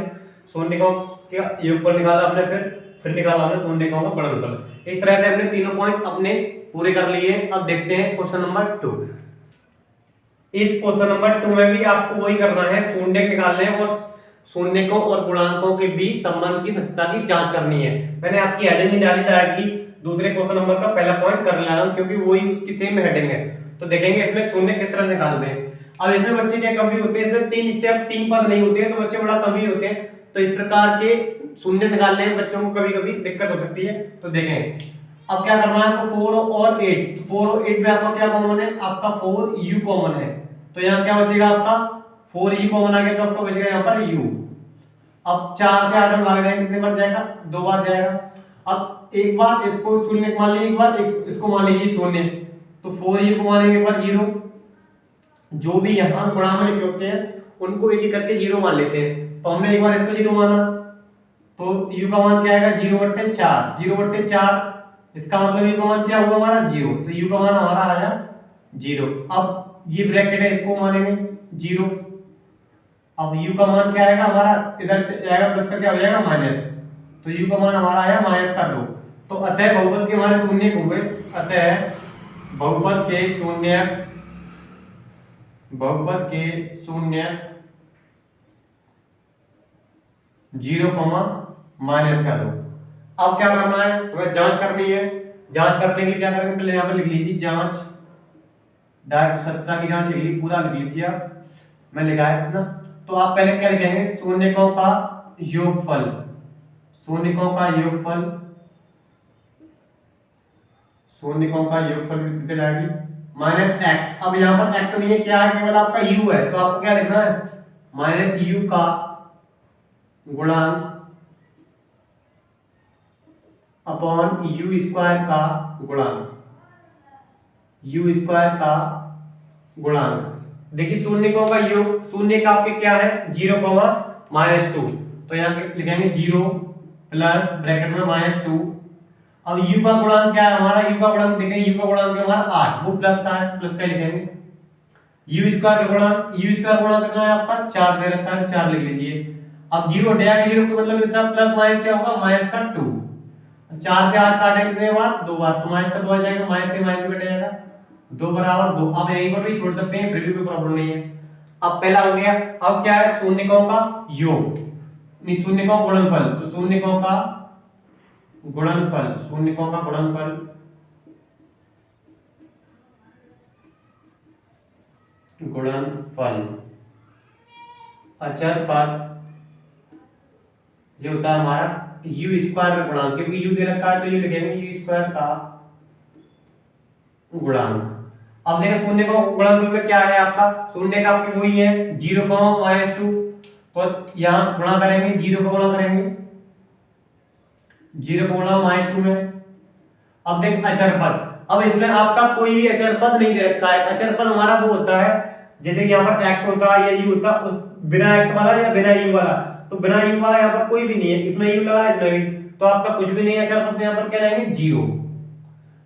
S1: शून्यकों का योगफल निकाला हमने, फिर निकाला हमने शून्यकों का गुणनफल। इस तरह से हमने तीनों पॉइंट अपने पूरे कर लिए। अब देखते हैं क्वेश्चन नंबर 2। इस क्वेश्चन नंबर 2 में भी आपको वही करना है, शून्य निकालने और शून्यकों और गुणांकों के बीच संबंध की सत्यता की जांच करनी है। मैंने आपकी हेडिंग नहीं डाली ताकि दूसरे क्वेश्चन नंबर का पहला पॉइंट कर लेना, क्योंकि वही उसकी सेम हेडिंग है। तो देखेंगे इसमें शून्य किस तरह से निकालते हैं। अब इसमें बच्चे क्या कम भी होते हैं, इसमें 3 स्टेप 3 पद नहीं होते हैं, तो बच्चे बड़ा कम ही होते हैं। तो इस प्रकार के शून्य निकालने में बच्चों को कभी कभी दिक्कत हो सकती है। तो देखें अब क्या करना है आपको 4 और 8, 4 और 8 में आपका क्या कॉमन है, आपका 4u कॉमन है, तो यहाँ क्या बचेगा आपका 4u कॉमन आ गया, तो आपका बचेगा यहाँ पर u। अब 4 से 8 में भाग देंगे कितने बार जाएगा, 2 बार जाएगा। अब एक बार इसको शून्य मान लीजिए, एक बार इसको मान लीजिए शून्य, तो 4u को मानेंगे एक बार 0। जो भी यहाँ गुणा में लिखे होते हैं उनको एक एक करके 0 मान लेते हैं, तो हमने एक बार इसको 0 माना, तो u का मान क्या आएगा 0/4, 0/4, इसका मतलब u का मान क्या हुआ हमारा 0, तो u का मान हमारा आया 0। अब ये ब्रैकेट है इसको मानेंगे 0। अब u का मान क्या आएगा हमारा, इधर जाएगा प्लस का क्या हो जाएगा माइनस, तो u का मान हमारा आया -2। तो अतः बहुपद के हमारे शून्य हुए, अतः बहुपद के शून्य 0, -2। अब क्या करना है, हमें जांच करनी है। जांच करने के लिए क्या करेंगे, पहले यहाँ पे लिख लीजिए जांच, डायरेक्ट सत्ता की जांच लिख लीजिए, पूरा लिख लीजिए, मैं लिखा है ना। तो आप पहले क्या लिखेंगे, शून्यकों का योगफल, शून्यकों का योगफल, शून्यकों का योगफल कितने लाएगी -x। अब यहाँ पर x नहीं है, क्या है, केवल आपका u है, तो आपको क्या लिखना है -u का गुणांक अपॉन u स्क्वायर का गुणांक, u स्क्वायर का गुणांक। देखिए शून्यकों का योग, शून्य का आपके क्या है 0, -2, तो यहाँ पे लिखेंगे 0 प्लस ब्रैकेट में -2। अब u का गुणांक क्या है हमारा, u का गुणांक देखेंगे, u का गुणांक है हमारा 8, वो प्लस का है, प्लस का लिखेंगे। u स्क्वायर का गुणांक, u स्क्वायर गुणांक कितना है आपका 4 दे रखा है, 4 लिख लीजिए। अब 0 हटेगा, 0 का मतलब कितना प्लस माइनस क्या होगा -2, 4 से 8 काटे कितने बार 2 बार, तो माइनस का 2 आ जाएगा, माइनस से माइनस भी कट जाएगा, 2 बराबर 2। अब यहीं पर भी छोड़ सकते हैं, फिर भी कोई प्रॉब्लम नहीं है। अब पहला हो गया, अब क्या है शून्यकों का योग, नहीं शून्यकों का गुणनफल, तो शून्यकों का गुणनफल, शून्यकों का गुणनफल, गुणनफल अचर पद ये होता है हमारा u स्क्वायर का गुणांक, क्योंकि u दे रखा है तो ये लिखेंगे u स्क्वायर का गुणांक। अब देखो शून्य का गुणनफल में क्या है आपका, शून्य का आपके वही है 0, -2, तो यहाँ गुणा करेंगे, 0 को गुणा करेंगे, 0 को गुणा -2 में। अब देख अचर पद, अब इसमें आपका कोई भी अचर पद नहीं दे रखा है। अचर पद हमारा वो होता है जैसे कि यहाँ पर x होता है या u होता है, बिना x वाला या बिना u वाला, तो बिना u वाला यहाँ पर कोई भी नहीं है, इसमें u लगा इसमें भी, तो आपका कुछ भी नहीं है अचर पद, यहाँ पर क्या लाएंगे 0।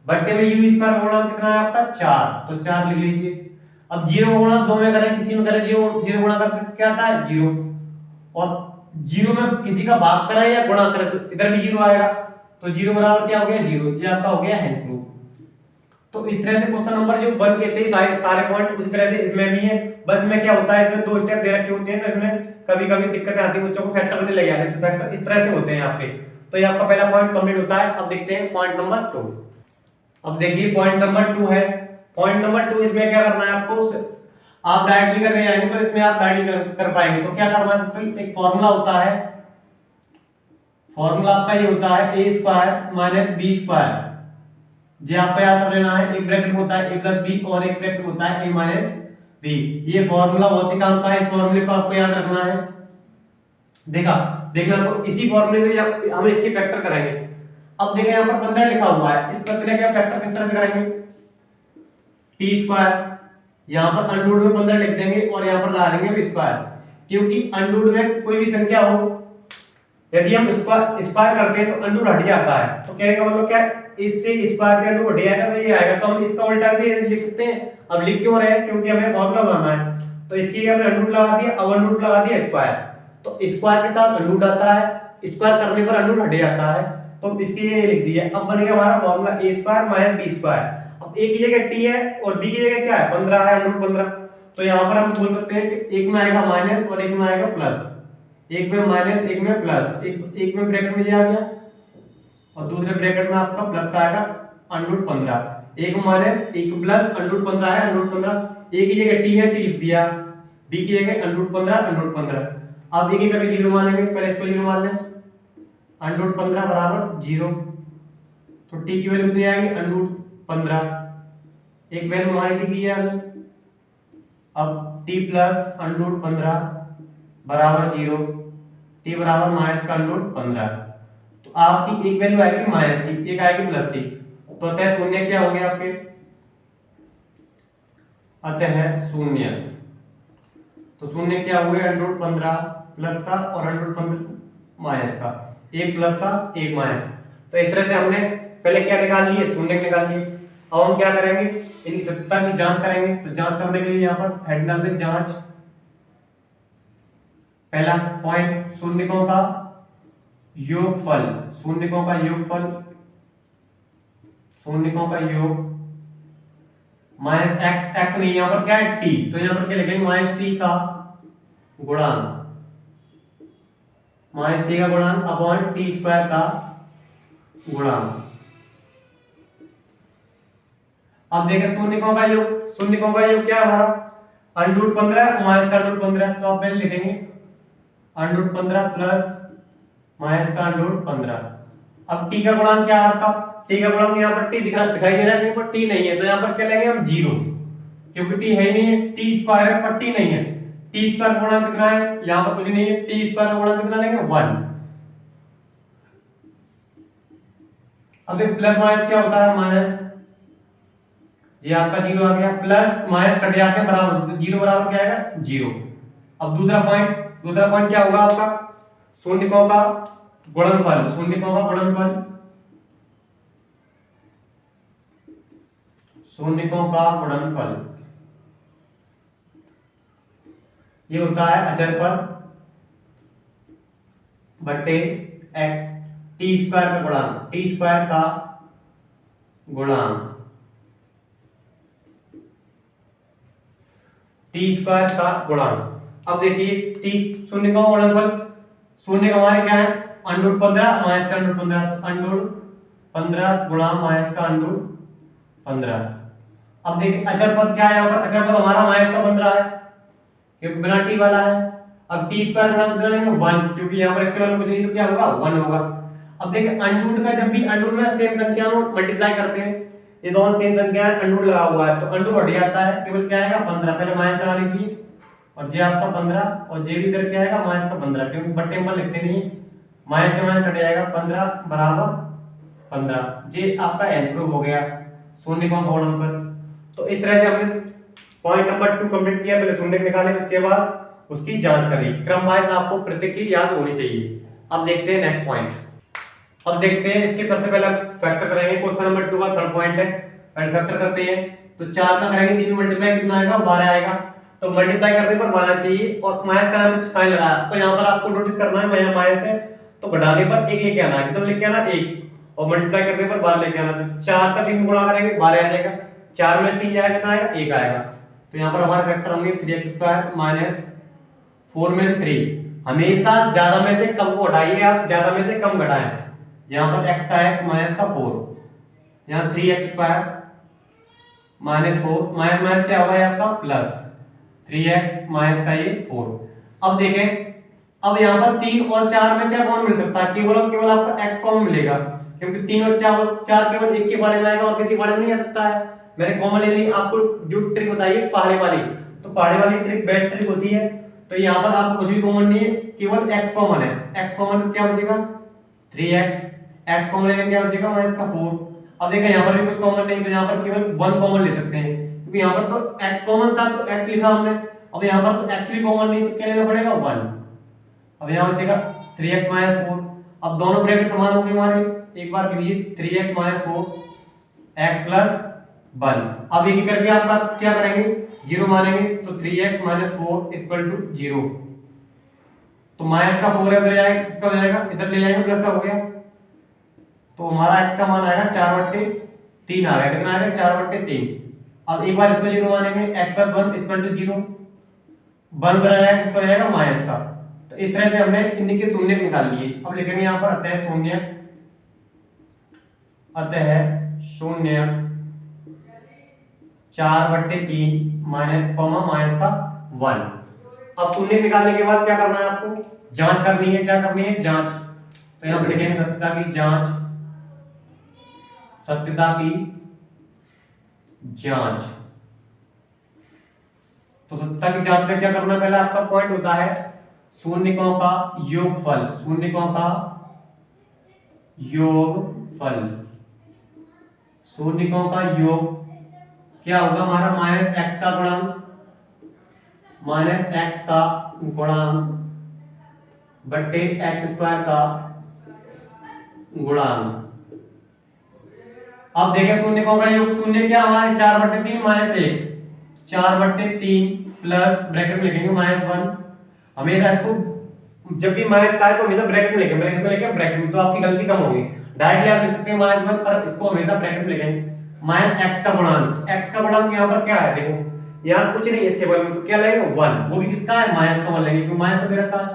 S1: बट्टे में u स्क्वायर गुणा कितना है आपका 4, तो 4 लिख लीजिए। अब 0 गुणा 2 में करें, किसी में करें 0 गुणा करके क्या आता है 0, और 0 में किसी का भाग करें या गुणा करें तो इधर भी 0 आएगा, तो 0 बराबर क्या हो गया 0, ये आपका हो गया हेल्थ प्रूफ। तो इस तरह से क्वेश्चन नंबर जो 1 के थे सारे पॉइंट उसी तरह से इसमें भी है, बस में क्या होता है इसमें 2 स्टेप दे रखे होते हैं, तो इसमें कभी-कभी दिक्कतें आती है, बच्चों को फैक्टर नहीं लगे आते, तो फैक्टर इस तरह से होते हैं आपके। तो ये आपका पहला पॉइंट कंप्लीट होता है। अब देखते हैं पॉइंट नंबर 2। अब देखिए पॉइंट नंबर 2 है, पॉइंट नंबर 2 इसमें क्या करना है आपको, आप डायरेक्टली करने जाएंगे तो इसमें आप डायरेक्टली कर पाएंगे, तो क्या करना है सबसे एक फार्मूला होता है, फार्मूला आपका ये होता है a स्क्वायर - b स्क्वायर, ये आपको याद कर लेना है। एक ब्रैकेट में होता है a + b और एक ब्रैकेट में होता है a - b, ये फार्मूला बहुत ही काम का है, इस फार्मूले को आपको याद रखना है। देखना तो इसी फार्मूले से हम इसके फैक्टर करेंगे। अब देखिए यहाँ पर 15 लिखा हुआ है, इस 15 का फैक्टर किस तरह से करेंगे, t स्क्वायर, यहाँ पर अंडर में 15 लिख देंगे और यहाँ पर ला देंगे स्क्वायर, क्योंकि अंडर में कोई भी संख्या हो यदि हम स्क्वायर करते हैं तो अंडर हट जाता है, तो कहने का मतलब क्या है, इससे स्क्वायर से अंडर हट जाएगा तो ये आएगा, तो हम इसका उल्टा भी लिख सकते हैं। अब लिख क्यों रहे हैं, क्योंकि हमें फार्मूला बनाना है, तो इसके लिए हमने अंडर लगा दिया, अब अंडर लगा दिया स्क्वायर, तो स्क्वायर के साथ अंडर आता है, स्क्वायर करने पर अंडर हट जाता है, तो इसके लिए लिख दिया। अब बन गया हमारा formula a square - b square. अब a की जगह t है और b की जगह क्या है 15 है, अंडर 15, तो यहाँ पर हम बोल सकते हैं कि एक में आएगा माइनस और एक में आएगा प्लस, एक में माइनस एक में प्लस, एक में ब्रैकेट में ये आ गया और दूसरे ब्रैकेट में आपका प्लस का आएगा अंडर 15, एक माइनस एक प्लस अंडर 15 है, अंडर 15, a की जगह t है, t लिख दिया, b की जगह अंडर 15। अब एक एक करके 0 मानेंगे, पहले इसको 0 मान लें, अंडर 15 बराबर 0, तो टी की वैल्यू कितनी आएगी √15, एक वैल्यू हमारी टी की आ गई। अब टी प्लस √15 बराबर 0, टी बराबर माइनस का √15। तो आपकी एक वैल्यू आएगी माइनस की, एक आएगी प्लस की, तो अतः शून्य क्या होंगे आपके, अतः शून्य। तो शून्य क्या हुए √15 प्लस का और √15 माइनस का, एक प्लस का एक माइनस। तो इस तरह से हमने पहले क्या निकाल लिए, शून्य निकाल लिए। अब हम क्या करेंगे, इनकी सत्यता की जांच करेंगे। तो जांच करने के लिए यहाँ पर हेड डाल दें जांच। पहला पॉइंट, शून्यकों का योगफल, शून्यकों का योगफल, शून्यकों का योग माइनस एक्स, एक्स नहीं यहाँ पर क्या है टी, तो यहाँ पर क्या लिखेंगे माइनस टी का गुणांक, माइनस टी का गुणांक अपॉन टी स्क्वायर का गुणांक। अब देखें शून्यकों का योग, शून्यकों का योग क्या है हमारा √15 माइनस का √15, तो आप पहले लिखेंगे √15 प्लस माइनस का √15। अब टी का गुणांक क्या है आपका, टी का गुणांक यहाँ पर टी दिखाई दे रहा है, कहीं पर टी नहीं है, तो यहाँ पर क्या लेंगे हम 0, क्योंकि टी है ही नहीं है, टी स्क्वायर है पर टी नहीं है। टी स्क्वायर गुणांक कितना है, यहाँ पर कुछ नहीं है, टी स्क्वायर गुणांक कितना लेंगे 1। अब देखो प्लस माइनस क्या होता है, माइनस, ये आपका 0 आ गया, प्लस माइनस कट जाते हैं बराबर, तो 0 बराबर क्या आएगा 0। अब दूसरा पॉइंट क्या होगा आपका, शून्यकों का गुणनफल, शून्यकों का गुणनफल, शून्यकों का गुणनफल ये होता है अचर पर बटे एक्स, टी स्क्वायर का गुणांक, टी स्क्वायर का गुणांक, टी स्क्वायर का गुणांक। अब देखिए टी शून्य का गुणनफल, शून्य का हमारे क्या है √15 माइनस का √15, तो √15 गुणा माइनस का √15। अब देखिए अचर पद क्या है, यहाँ पर अचर पद हमारा माइनस का 15 है क्योंकि बिना टी वाला है। अब टी स्क्वायर गुणा कितना लेंगे 1, क्योंकि यहाँ पर इसके वाला कुछ नहीं तो क्या होगा 1 होगा। अब देखिए अंडरूट का, जब भी अंडरूट में सेम संख्या में मल्टीप्लाई करते हैं, ये दोनों सेम संख्या है, अंडरूट लगा हुआ है तो अंडरूट हट जाता है, केवल क्या आएगा 15, पहले माइनस लगा लीजिए, और जे आपका 15 और जे भी इधर क्या आएगा माइनस का 15, क्योंकि बट्टे में लिखते नहीं, माइनस से माइनस कट जाएगा, 15 बराबर 15, जे आपका एल्जेब्रा हो गया शून्य का गुणनफल। तो इस तरह से हमने पॉइंट नंबर 2 कंप्लीट किया, पहले शून्य निकाले उसके बाद उसकी जांच करी, क्रम वाइज आपको प्रत्येक चीज याद होनी चाहिए। अब देखते हैं नेक्स्ट पॉइंट। अब देखते हैं इसके सबसे पहले फैक्टर करेंगे, क्वेश्चन नंबर 2 का थर्ड पॉइंट है, पहले फैक्टर करते हैं। तो 4 का करेंगे 3 मल्टीप्लाई कितना आएगा 12 आएगा, तो मल्टीप्लाई करने पर 12 चाहिए और माइनस का नाम साइन लगाया, तो यहाँ पर आपको नोटिस करना है यहाँ माइनस है तो घटाने पर 1 लेके आना है, कितना लेके आना 1, और मल्टीप्लाई करने पर 12 लेके आना, तो 4 का 3 गुणा करेंगे 12 आ जाएगा, 4 में 3 जाएगा कितना आएगा 1 आएगा। तो यहाँ पर हमारा फैक्टर होंगे 3x² माइनस 4 में से 3, हमेशा ज्यादा में से कम को हटाइए, आप ज्यादा में से कम घटाएं, यहाँ पर x का x माइनस का 4, यहाँ 3x² माइनस 4, माइनस माइनस क्या होगा आपका प्लस 3x माइनस का ये 4। अब देखें, अब यहाँ पर 3 और 4 में क्या कॉमन मिल सकता है, केवल और केवल आपका x कॉमन मिलेगा, क्योंकि 3 और 4 केवल एक के बारे में आएगा और किसी बारे में नहीं आ सकता है। मैंने कॉमन ले ली, आपको जो ट्रिक बताइए पहाड़े वाली, तो पहाड़े वाली ट्रिक बेस्ट ट्रिक होती है। तो यहाँ पर आपको कुछ भी कॉमन नहीं है, केवल x कॉमन है, x कॉमन तो क्या बचेगा 3x, x कॉमन लेने क्या बचेगा माइनस का 4। अब देखिए यहाँ पर भी कुछ कॉमन नहीं, तो यहाँ पर केवल 1 कॉमन ले सकते हैं, क्योंकि यहाँ पर तो x कॉमन था तो x लिखा हमने, अब यहाँ पर तो x भी कॉमन नहीं तो क्या लेना पड़ेगा 1। अब यहाँ बचेगा 3x माइनस 4, अब दोनों ब्रैकेट समान हो गए हमारे, एक बार लीजिए 3x माइनस 4 x प्लस 1। अब एक एक करके आपका क्या करेंगे 0 मानेंगे, तो 3x माइनस 4 इक्वल टू 0, तो माइनस का 4 इधर जाएगा, इसका हो जाएगा इधर ले जाएंगे प्लस का हो गया, तो हमारा x का मान आएगा 4/3 आ गया, कितना आएगा 4/3। अब एक बार इसको 0 मानेंगे, x प्लस 1 इक्वल टू 0, 1 बन जाएगा, इसका हो जाएगा माइनस का। तो इस तरह से हमने इनके शून्य निकाल लिए। अब लिखेंगे यहाँ पर अतः शून्य, अतः शून्य 4/3 माइनस कॉमा माइनस का 1। अब शून्य निकालने के बाद क्या करना है आपको, जांच करनी है, क्या करनी है जांच। तो यहाँ पर लिखेंगे सत्यता की जांच, सत्यता की जांच। तो सत्यता की जांच में क्या करना है, पहले आपका पॉइंट होता है शून्यकों का योगफल, शून्यकों का योगफल, शून्यकों का योग क्या होगा हमारा, माइनस एक्स का गुणांक, माइनस एक्स का गुणांक बट्टे एक्स स्क्वायर का गुणांक। अब देखें शून्यकों का योग, शून्य क्या हमारे 4/3 माइनस 1, 4/3 प्लस ब्रैकेट में लिखेंगे -1। हमेशा इसको जब भी माइनस का है तो हमेशा ब्रैकेट में लिखेंगे, ब्रैकेट में लिखेंगे ब्रैकेट में, तो आपकी गलती कम होगी। डायरेक्टली आप लिख सकते हैं -1, पर इसको हमेशा ब्रैकेट में लिखेंगे। माइनस एक्स का गुणांक, एक्स का गुणांक यहाँ पर क्या है, देखो यहाँ कुछ नहीं इसके बारे में, तो क्या लेंगे 1, वो भी किसका है, माइनस का 1 लेंगे क्योंकि माइनस का दे रखा है।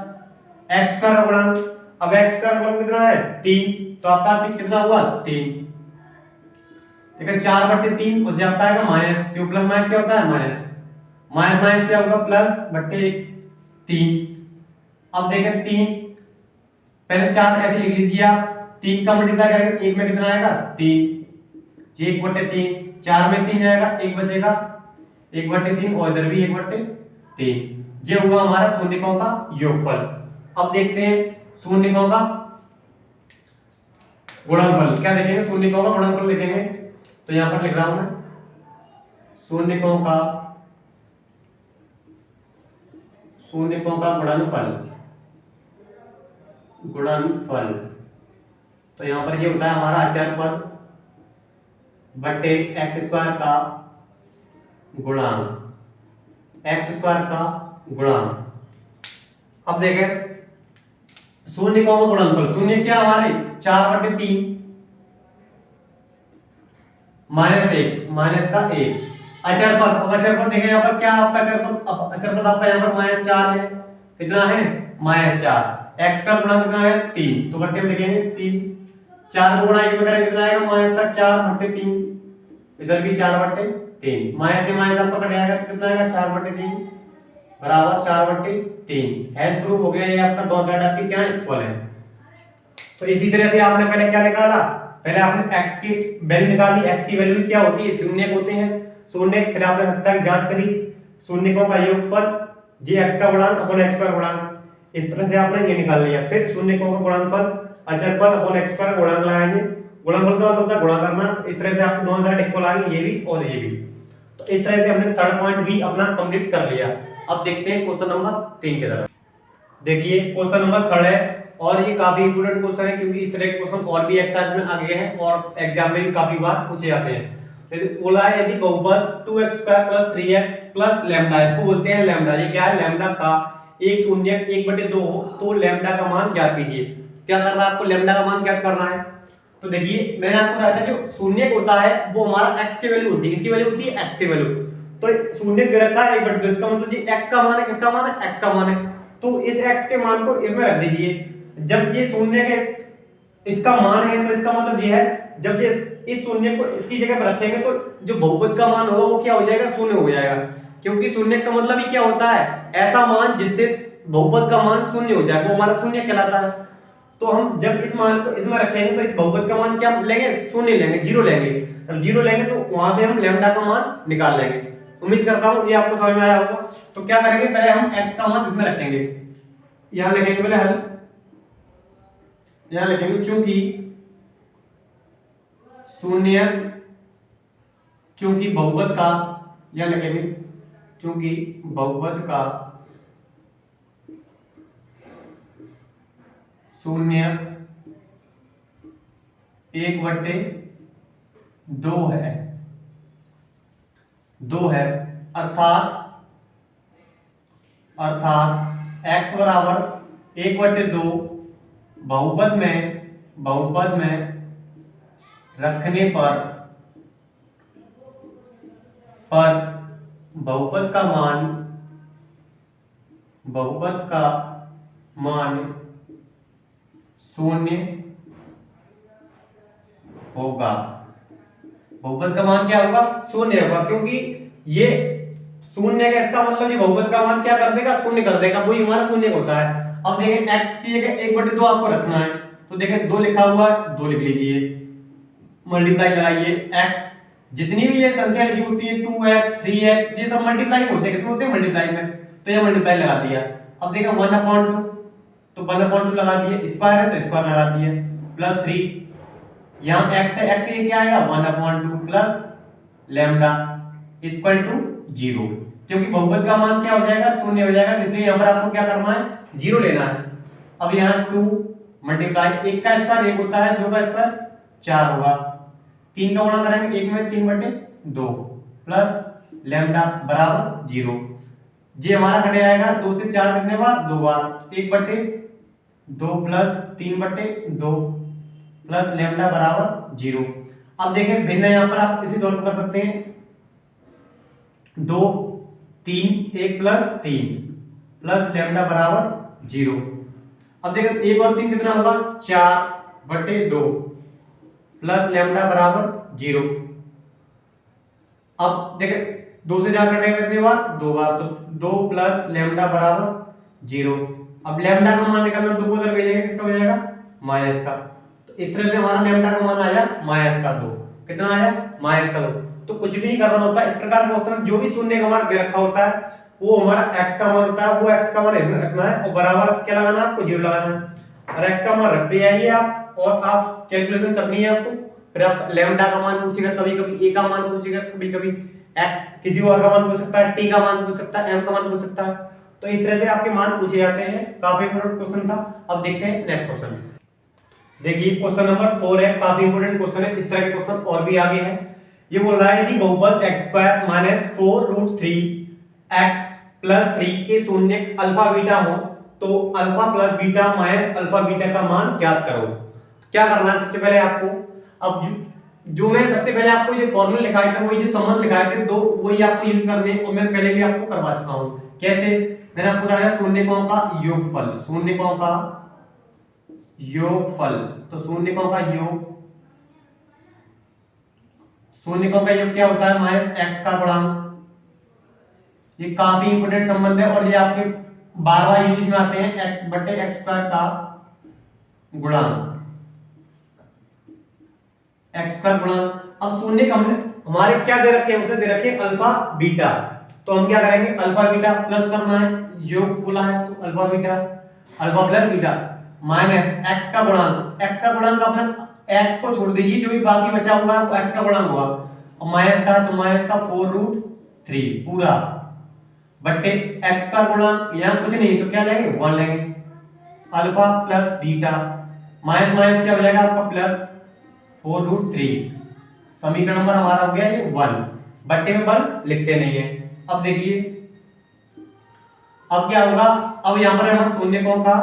S1: एक्स का गुणांक, अब एक्स का गुणांक कितना है 3, तो आपका कितना हुआ 3, देखो 4/3 और जब आएगा माइनस, क्यों प्लस माइनस क्या होता है माइनस, माइनस माइनस क्या होगा प्लस बट्टे 3। अब देखें 3, पहले 4 ऐसे लिख लीजिए आप, 3 का मल्टीप्लाई करेंगे 1 में कितना आएगा 3, ये 1/3, 4 में 3 आएगा, 1 बचेगा 1/3 और इधर भी 1/3, ये हुआ हमारा शून्यकों का योगफल। अब देखते हैं शून्यकों का गुणनफल, क्या देखेंगे शून्यकों का गुणनफल लिखेंगे, तो यहां पर लिख रहा हूं मैं शून्यकों का गुणनफल, गुणनफल। तो यहां पर ये होता है हमारा अचर पद बट्टे एक्स स्क्वायर का गुणांक, एक्स स्क्वायर का गुणांक। अब देखें शून्यकों का गुणनफल, शून्य क्या हमारे 4/3 -1, माइनस का 1, अचर पद, अब अचर पद देखें यहाँ पर क्या आपका अचर पद, अब अचर पद आपका यहाँ पर -4 है, कितना है -4, x का गुणांक कितना है 3, तो बट्टे में लिखेंगे 3, 4 को गुणा 1 में करेंगे कितना आएगा माइनस का 4/3, इधर भी 4/3, माइनस से माइनस आपका कट जाएगा तो कितना आएगा 4/3 बराबर 4/3, हैश प्रूफ हो गया, ये आपका दोनों साइड आपकी क्या इक्वल है। तो इसी तरह से आपने पहले क्या निकाला, पहले आपने x की वैल्यू निकाली, x की वैल्यू क्या होती है शून्य होते हैं, शून्य, फिर आपने सत्ता की जांच करी, शून्यकों का योगफल जी x का गुणांक अपॉन x का गुणांक, इस तरह से आपने ये निकाल लिया। फिर शून्यकों का गुणनफल अचर पद अपॉन x का गुणांक लगाएंगे, गुणनफल का मतलब होता है गुणा करना, तो इस तरह से आपको दोनों साइड इक्वल आ गई, ये भी और ये भी। तो इस तरह से हमने थर्ड पॉइंट भी अपना कंप्लीट कर लिया। अब देखते हैं क्वेश्चन नंबर 3 की तरफ। देखिए क्वेश्चन नंबर 3 है और ये काफी इंपोर्टेंट क्वेश्चन है क्योंकि इस तरह के क्वेश्चन और भी एक्सरसाइज में आ गए हैं और एग्जाम में भी काफी बार पूछे जाते हैं। बोला है यदि बहुपद 2x² + 3x + लैम्डा, इसको बोलते हैं लैम्डा, ये क्या है लैम्डा का एक शून्य 1/2 हो तो लैम्डा का मान ज्ञात कीजिए। क्या करना है आपको, लैम्डा का मान ज्ञात करना है। तो देखिए मैंने आपको बताया था जो शून्य होता है वो हमारा x की वैल्यू होती है, किसकी वैल्यू होती है x की वैल्यू। तो शून्य दे रखा है 1/2, इसका मतलब ये x का मान है, किसका मान है x का मान है, तो इस x के मान को इसमें रख दीजिए। जब ये शून्य के इसका मान है तो इसका मतलब ये है जब ये इस शून्य को इसकी जगह पर रखेंगे तो जो बहुपद का मान होगा वो क्या हो जाएगा शून्य हो जाएगा, क्योंकि शून्य का मतलब ही क्या होता है ऐसा मान जिससे बहुपद का मान शून्य हो जाए, वो हमारा शून्य कहलाता है। तो हम जब इस मान को इसमें रखेंगे तो इस बहुपद का मान क्या लेंगे, शून्य लेंगे, जीरो लेंगे। अब जीरो लेंगे तो वहां से हम लैम्डा का मान निकाल लेंगे। उम्मीद करता हूं ये आपको समझ में आया होगा। तो क्या करेंगे, पहले हम x का मान इसमें रखेंगे, यहां लिखेंगे पहले हल, यहां लिखेंगे चूंकि शून्य, चूंकि बहुपद का, यहां लिखेंगे चूंकि बहुपद का शून्य 1/2 है, 2 है, अर्थात x बराबर 1/2 बहुपद में रखने पर बहुपद का मान शून्य होगा। बहुपद का मान क्या होगा, शून्य होगा, क्योंकि ये शून्य का इसका मतलब ये बहुपद का मान क्या कर देगा, शून्य कर देगा, वही हमारा शून्य होता है। अब देखें x की जगह 1/2 आपको रखना है, तो देखें 2 लिखा हुआ है, 2 लिख लीजिए, मल्टीप्लाई लगाइए x, जितनी भी ये संख्या लिखी होती है 2x 3x ये सब मल्टीप्लाई होते हैं, किसमें होते हैं मल्टीप्लाई में, तो ये मल्टीप्लाई लगा दिया। अब देखा 1/2 तो 1/2 लगा दिया, स्क्वायर है तो स्क्वायर लगा दिया, प्लस 3 यहाँ x है, x ये क्या आएगा 1/2 प्लस लैम्डा इक्वल टू 0, क्योंकि बहुपद का मान क्या हो जाएगा शून्य हो जाएगा, इसलिए यहाँ पर आपको क्या करना है 0 लेना है। अब यहाँ 2 मल्टीप्लाई 1 का स्क्वायर 1 होता है, 2 का स्क्वायर 4 होगा, 3 का गुणा करेंगे 1 में 3/2 प्लस लैम्डा बराबर 0, ये हमारा कट जाएगा 2 से 4 कितने बार 2 बार, 1/2 प्लस 3/2 प्लस लैम्डा बराबर 0। अब देखें भिन्न यहाँ पर आप इसे सॉल्व कर सकते हैं, 2 3 1 प्लस 3 प्लस लैम्डा बराबर 0। अब देखें 1 और 3 कितना होगा 4/2 प्लस लैम्डा बराबर 0। अब देखें 2 से 4 कटेगा कितनी बार 2 बार, तो 2 प्लस लैम्डा बराबर 0। अब लैम्डा का मान निकालना, 2 को उधर भेजेंगे किसका हो जाएगा माइनस का, तो इस तरह से हमारा लैम्डा का मान आया -2, कितना आया -2। तो कुछ भी नहीं करना होता, इस प्रकार का क्वेश्चन जो भी शून्य का मान दे रखा होता है वो हमारा x का मान होता है, वो x का मान इसमें रखना है और बराबर क्या लगाना है आपको 0 लगाना है, और x का मान रखते जाइए आप और आप कैलकुलेशन करनी है आपको। फिर आप लैम्डा का मान पूछेगा, कभी कभी a का मान पूछेगा, कभी कभी किसी और का मान पूछ सकता है, t का मान पूछ सकता है, m का मान पूछ सकता है, तो इस तरह से आपके मान पूछे जाते हैं। काफी इंपॉर्टेंट क्वेश्चन था। अब देखते हैं नेक्स्ट क्वेश्चन। देखिए क्वेश्चन नंबर 4 है, काफी इंपॉर्टेंट क्वेश्चन है, इस तरह के क्वेश्चन और भी आगे हैं। ये बोल रहा है कि बहुपद x² माइनस 4√3x प्लस 3 के शून्य अल्फा बीटा हो तो alpha plus beta minus alpha beta का मान ज्ञात करो। क्या करना है सबसे पहले आपको, अब जो मैं सबसे पहले आपको ये फॉर्मूला लिखाए थे, वही जो संबंध लिखाए थे दो, वही आपको यूज करने हैं और मैं पहले भी आपको करवा चुका हूं। कैसे, मैंने आपको बताया शून्यकों का योगफल, शून्यकों का योगफल, तो शून्यकों का योग, शून्यकों का योग क्या होता है -x का गुणांक। ये काफी इंपोर्टेंट संबंध है और ये आपके बार बार यूज में आते हैं, x/x² का गुणांक, x का गुणांक। अब शून्य का हमने हमारे क्या दे रखे हैं, उसे दे रखे हैं अल्फा बीटा, तो हम क्या करेंगे अल्फा बीटा प्लस करना है, योग बोला है तो alpha beta, alpha plus beta minus x का गुणांक, x का गुणांक अपना x को छोड़ दीजिए, जो भी बाकी बचा हुआ है वो x का गुणांक हुआ, और माइनस का तो माइनस का 4√3 पूरा बट्टे x का गुणांक, यहाँ कुछ नहीं तो क्या लेंगे 1 लेंगे, alpha plus beta minus minus क्या हो जाएगा आपका प्लस 4√3, समीकरण नंबर हमारा हो गया ये 1, बट्टे में 1 लिखते नहीं है। अब देखिए अब क्या होगा, अब यहां पर हम शून्यकों का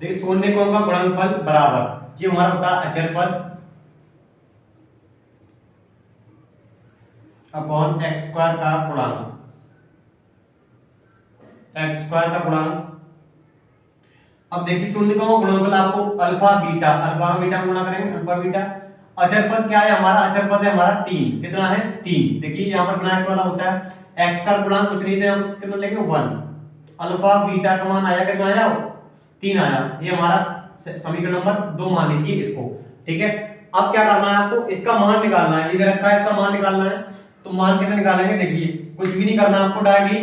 S1: देखिए शून्यकों का गुणनफल बराबर, ये हमारा होता है अचर पद अपॉन x² का गुणांक, x² का गुणांक। अब देखिए शून्यकों का गुणनफल आपको अल्फा बीटा गुणा करेंगे, अल्फा बीटा। अचर पद क्या है हमारा, अचर पद है हमारा 3, कितना है 3। देखिए यहाँ पर बिना x वाला होता है, x का गुणांक कुछ नहीं था, हम कितना लेंगे 1, अल्फा बीटा का मान आया, कितना आया 3 आया, ये हमारा समीकरण नंबर 2 मान लीजिए इसको, ठीक है। अब क्या करना है आपको, इसका मान निकालना है, इधर रखा है इसका मान निकालना है, तो मान कैसे निकालेंगे, देखिए कुछ भी नहीं करना आपको, डायरेक्टली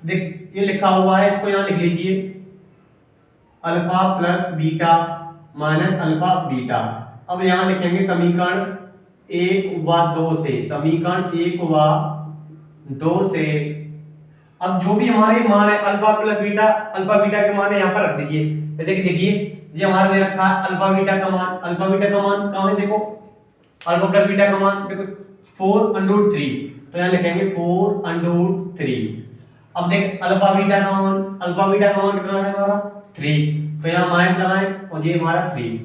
S1: देख ये लिखा हुआ है इसको यहाँ लिख लीजिए, alpha plus beta minus alpha beta. अब यहाँ लिखेंगे समीकरण 1 व 2 से, समीकरण 1 व 2 से। अब जो भी हमारे मान है alpha plus beta, alpha beta के मान है यहाँ पर रख दीजिए, जैसे कि देखिए ये हमारा दे रखा है अल्फा बीटा का मान, अल्फा बीटा का मान कहाँ है देखो, अल्फा प्लस बीटा का मान देखो 4√3, तो यहाँ लिखेंगे 4√3। अब देख अल्फा बीटा का मान, अल्फा बीटा का मान कितना है हमारा 3, तो यहाँ माइनस लगाएं और ये हमारा 3,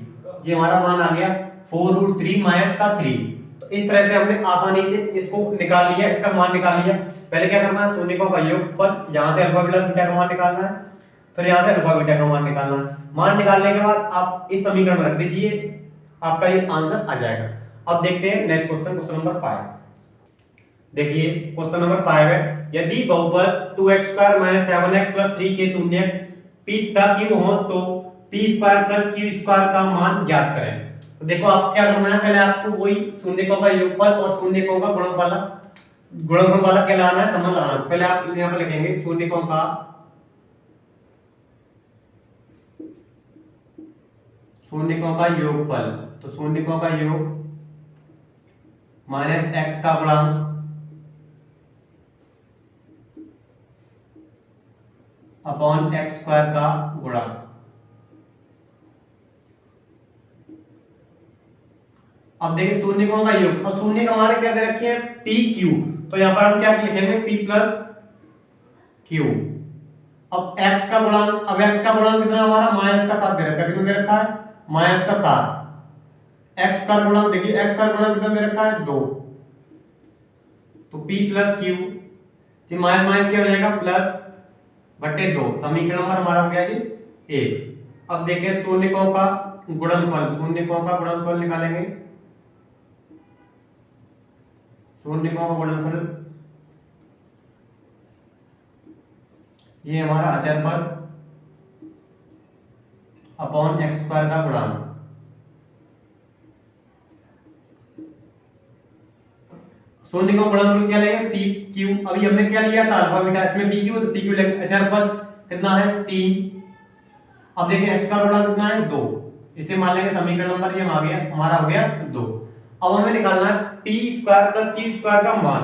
S1: ये हमारा मान आ गया 4√3 माइनस का 3। तो इस तरह से हमने आसानी से इसको निकाल लिया, इसका मान निकाल लिया। पहले क्या करना है, शून्यकों का योगफल, यहाँ से अल्फा प्लस बीटा का मान निकालना है, फिर यहाँ से अल्फा बीटा का मान निकालना है। मान निकालने के बाद आप इस समीकरण में रख दीजिए, आपका ये आंसर आ जाएगा। अब देखते हैं नेक्स्ट क्वेश्चन, क्वेश्चन नंबर 5। देखिए क्वेश्चन नंबर 5 है, यदि बहुपद 2x² - 7x + 3 के शून्य p तथा q हो तो P square plus Q square का मान ज्ञात करें। तो देखो आप क्या करना है, पहले आपको वही शून्यकों का योगफल और शून्यकों का गुणनफल वाला क्या लगाना है, संबंध लगाना है। पहले आप यहाँ पर लिखेंगे शून्यकों का योगफल, तो शून्यकों का योग माइनस एक्स का गुणांक अपॉन एक्स स्क्वायर का गुणांक। अब देखिए शून्यकों का योग, और शून्य का मान क्या दे रखे हैं, पी क्यू, तो यहाँ पर हम क्या लिखेंगे, पी प्लस क्यू। अब x का गुणांक, अब x का गुणांक कितना हमारा माइनस का 7 दे रखा है, कितना दे रखा है, माइनस का 7। x का गुणांक देखिए, x का गुणांक कितना दे रखा है, 2, तो p प्लस क्यू, तो माइनस माइनस क्या हो जाएगा, प्लस बटे 2, समीकरण नंबर हमारा हो गया जी 1। अब देखिए शून्यकों का गुणनफल निकालेंगे, शून्यकों का गुणनफल ये हमारा अचर पर अपॉन एक्स स्क्वायर का गुणांक। शून्य का गुणनफल क्या लेंगे, पी क्यू, अभी हमने क्या लिया था अल्फा बीटा, इसमें पी क्यू, तो पी क्यू लेंगे, अचर पर कितना है 3। अब देखिए एक्स का गुणांक कितना है 2, इसे मान लेंगे समीकरण नंबर ये हमारा हो गया 2। अब हमें निकालना है P square plus Q square का मान।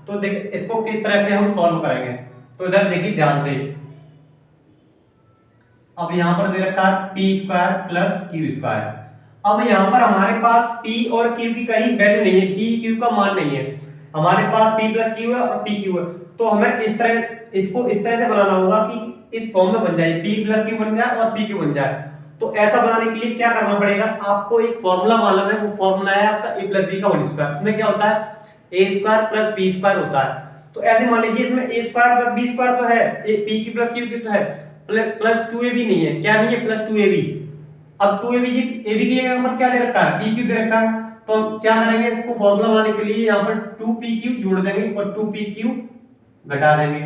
S1: तो देखिए इसको किस तरह से हम सॉल्व करेंगे, तो इधर देखिए ध्यान से, अब यहां पर दे रखा है P square plus Q square. अब यहां पर हमारे पास p और q की कहीं वैल्यू नहीं है, p q का मान नहीं है, हमारे पास p प्लस q है और p q है। तो हमें इसको इस तरह से बनाना होगा कि इस फॉर्म में बन जाए, p प्लस q बन जाए और p q बन जाए। तो ऐसा बनाने के लिए क्या करना पड़ेगा, आपको एक फॉर्मूला मालूम है, वो फॉर्मूला है आपका a प्लस b का होल स्क्वायर। उसमें क्या होता है, a square plus b square होता है। तो ऐसे मान लीजिए इसमें a square plus b square तो है, p q प्लस q तो है, प्लस 2ab नहीं है, क्या नहीं है, प्लस 2ab। अब 2ab की जगह पर क्या दे रखा है, pq दे रखा है। तो हम क्या करेंगे, इसको फॉर्मूला बनाने के लिए यहाँ पर 2pq जोड़ देंगे और 2pq घटा देंगे।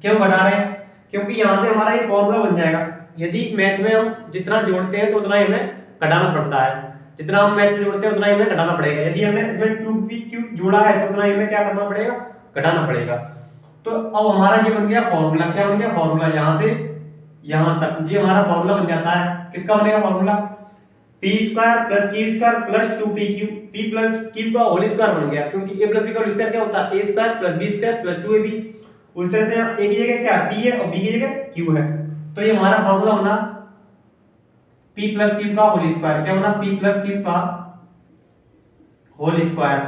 S1: क्यों घटा रहे हैं, क्योंकि यहाँ से हमारा ये फॉर्मूला बन जाएगा। यदि मैथ में हम जितना जोड़ते हैं तो उतना ही हमें घटाना पड़ता है, जितना हम मैथ में जोड़ते हैं उतना ही हमें घटाना पड़ेगा। यदि हमने इसमें 2pq जोड़ा है तो उतना ही हमें क्या करना पड़ेगा, घटाना पड़ेगा। तो अब हमारा ये बन गया फॉर्मूला, क्या बन गया फॉर्मूला, यहाँ से यहां तक ये हमारा फॉर्मूला बन जाता है। किसका बनेगा formula, P square plus Q square plus 2pq, p plus q का होल स्क्वायर बन गया, क्योंकि a प्लस b का होल स्क्वायर क्या होता है, a square plus b square plus 2ab। उस तरह से यहाँ a की जगह क्या p है और b की जगह q है। तो ये हमारा फॉर्मूला बना p प्लस q का होल स्क्वायर, क्या बना, p प्लस q का होल स्क्वायर।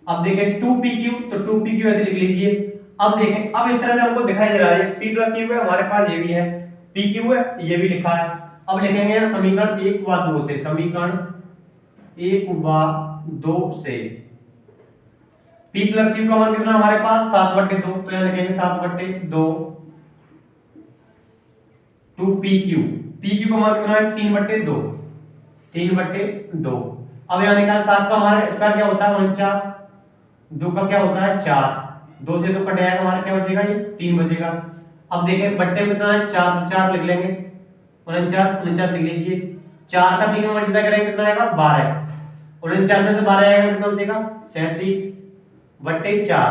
S1: अब देखें 2pq, तो 2pq ऐसे लिख लीजिए। अब देखें, अब इस तरह से हमको दिखाई दे रहा है p प्लस q है, हमारे पास ये भी है, pq है, ये भी लिखा है। अब लिखेंगे समीकरण 1 व 2 से, समीकरण 1 व 2 से p प्लस q का मान कितना हमारे पास 7/2, तो यहाँ लिखेंगे 7/2 2pq, pq का मान कितना है 3/2, 3/2। अब यहाँ निकाल 7 का हमारा स्क्वायर क्या होता है 49, 2 का क्या होता है 4, 2 से 2 कट जाएगा, हमारा क्या बचेगा, ये 3 बचेगा। अब देखें बट्टे में कितना है 4, 4 लिख लेंगे, 49 लिख लीजिए। 4 का 3 में मल्टीप्लाई करेंगे कितना आएगा 12, 49 में से 12 आएगा कितना बचेगा 37/4।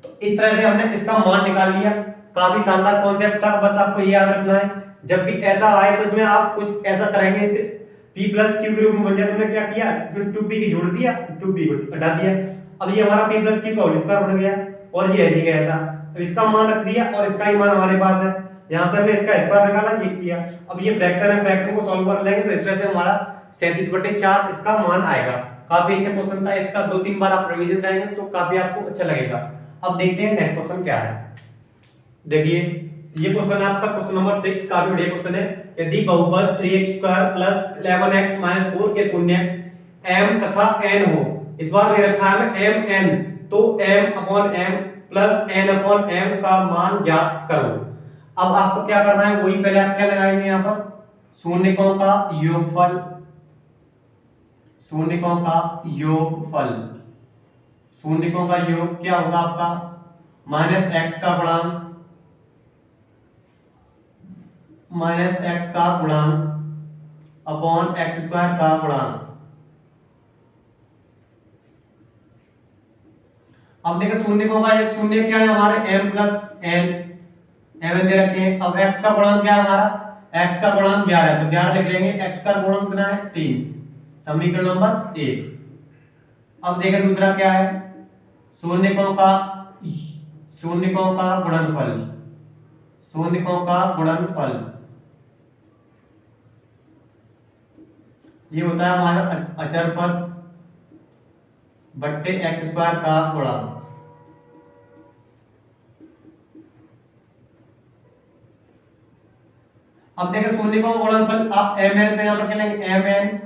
S1: तो इस तरह से हमने इसका मान निकाल लिया। काफी शानदार कॉन्सेप्ट था, बस आपको ये याद रखना है, जब भी ऐसा आए तो इसमें आप कुछ ऐसा करेंगे, p प्लस q के रूप में बन जाए। तुमने क्या किया, इसमें 2p की जोड़ दिया, 2p को हटा दिया। अब ये हमारा p प्लस q का होल स्क्वायर बन गया और ये ऐसे का ऐसा, अब इसका मान रख दिया और इसका ही मान हमारे पास है, यहां से हमने इसका स्क्वायर निकाला, ये किया। अब ये फ्रैक्शन है, फ्रैक्शन को सॉल्व कर लेंगे तो इस तरह से हमारा 37/4 इसका मान आएगा। काफी अच्छा क्वेश्चन था, इसका 2-3 बार आप रिवीजन करेंगे तो काफी आपको अच्छा लगेगा। अब देखते हैं नेक्स्ट क्वेश्चन क्या है। देखिए ये क्वेश्चन है आपका क्वेश्चन नंबर 6, काफी बढ़िया क्वेश्चन है। यदि बहुपद 3x² + 11x - 4 के शून्य m तथा n हो, इस बार दे रखा है हमें m n, तो m/m प्लस n/m का मान ज्ञात करो। अब आपको क्या करना है, वही पहले आप क्या लगाएंगे, यहाँ पर शून्यकों का योगफल, शून्यकों का योगफल, शून्यकों का योग क्या होगा आपका -x का गुणांक माइनस एक्स का गुणांक अपॉन एक्स स्क्वायर का गुणांक। अब देखो शून्य को होगा, एक शून्य क्या है हमारे m प्लस n, एम दे रखे हैं। अब x का गुणांक क्या है हमारा, x का गुणांक 11 है, तो 11 लिख लेंगे। x का गुणांक कितना है 3, समीकरण नंबर 1। अब देखें दूसरा क्या है, शून्यकों का गुणनफल, शून्यकों का गुणनफल ये होता है हमारा अचर पद बट्टे एक्स स्क्वायर का गुणांक। अब देखो शून्यकों का गुणनफल, आप एम एन, तो यहाँ पर क्या लेंगे एम एन,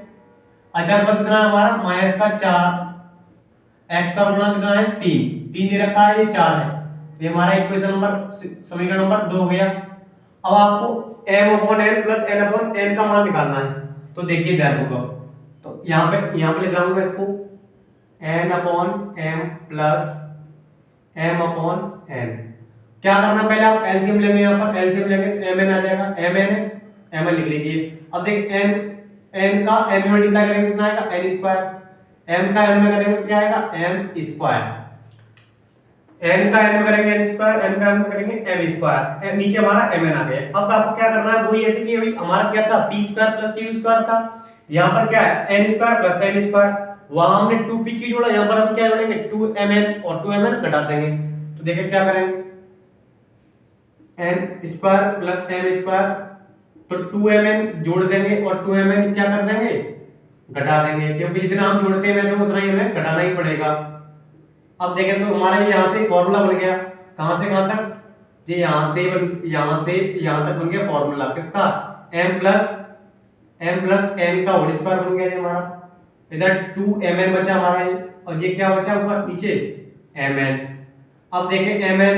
S1: अचर पद कितना है हमारा माइनस का 4, एक्स का गुणांक कितना है 3, 3 दे रखा है, ये 4 है, ये हमारा इक्वेशन नंबर समीकरण नंबर 2 हो गया। अब आपको m upon n plus n upon n का मान निकालना है, तो देखिए ध्यान होगा, तो यहाँ पे लिख रहा इसको n upon m plus m upon n। क्या करना है, पहले आप एलसीएम लेंगे, यहाँ पर एलसीएम लेंगे तो mn आ जाएगा, mn लिख लीजिए। अब देख n का n मल्टीप्लाई करेंगे कितना आएगा n स्क्वायर, m का n में करेंगे तो क्या आएगा m स्क्वायर, n का n में करेंगे n स्क्वायर, m का n में करेंगे m स्क्वायर, नीचे हमारा mn आ गया। अब आपको क्या करना है, वही ऐसे कि अभी हमारा क्या था p square plus q square था, यहाँ पर क्या है n square plus m square, वहां हमने 2p जोड़ा, यहाँ पर हम क्या जोड़ेंगे 2mn और 2mn घटा देंगे। तो देखिए क्या करेंगे, n square plus m square, तो 2mn जोड़ देंगे और 2mn क्या कर देंगे घटा देंगे, क्योंकि जितना हम जोड़ते हैं तो उतना ही हमें घटाना ही पड़ेगा। अब देखें तो हमारा ये यहाँ से फॉर्मूला बन गया, कहां से कहां तक, ये यहाँ से यहाँ तक बन गया फॉर्मूला किसका, m प्लस n का होल स्क्वायर बन गया ये हमारा, इधर 2mn बचा हमारा ये, और ये क्या बचा ऊपर नीचे mn। अब देखें mn,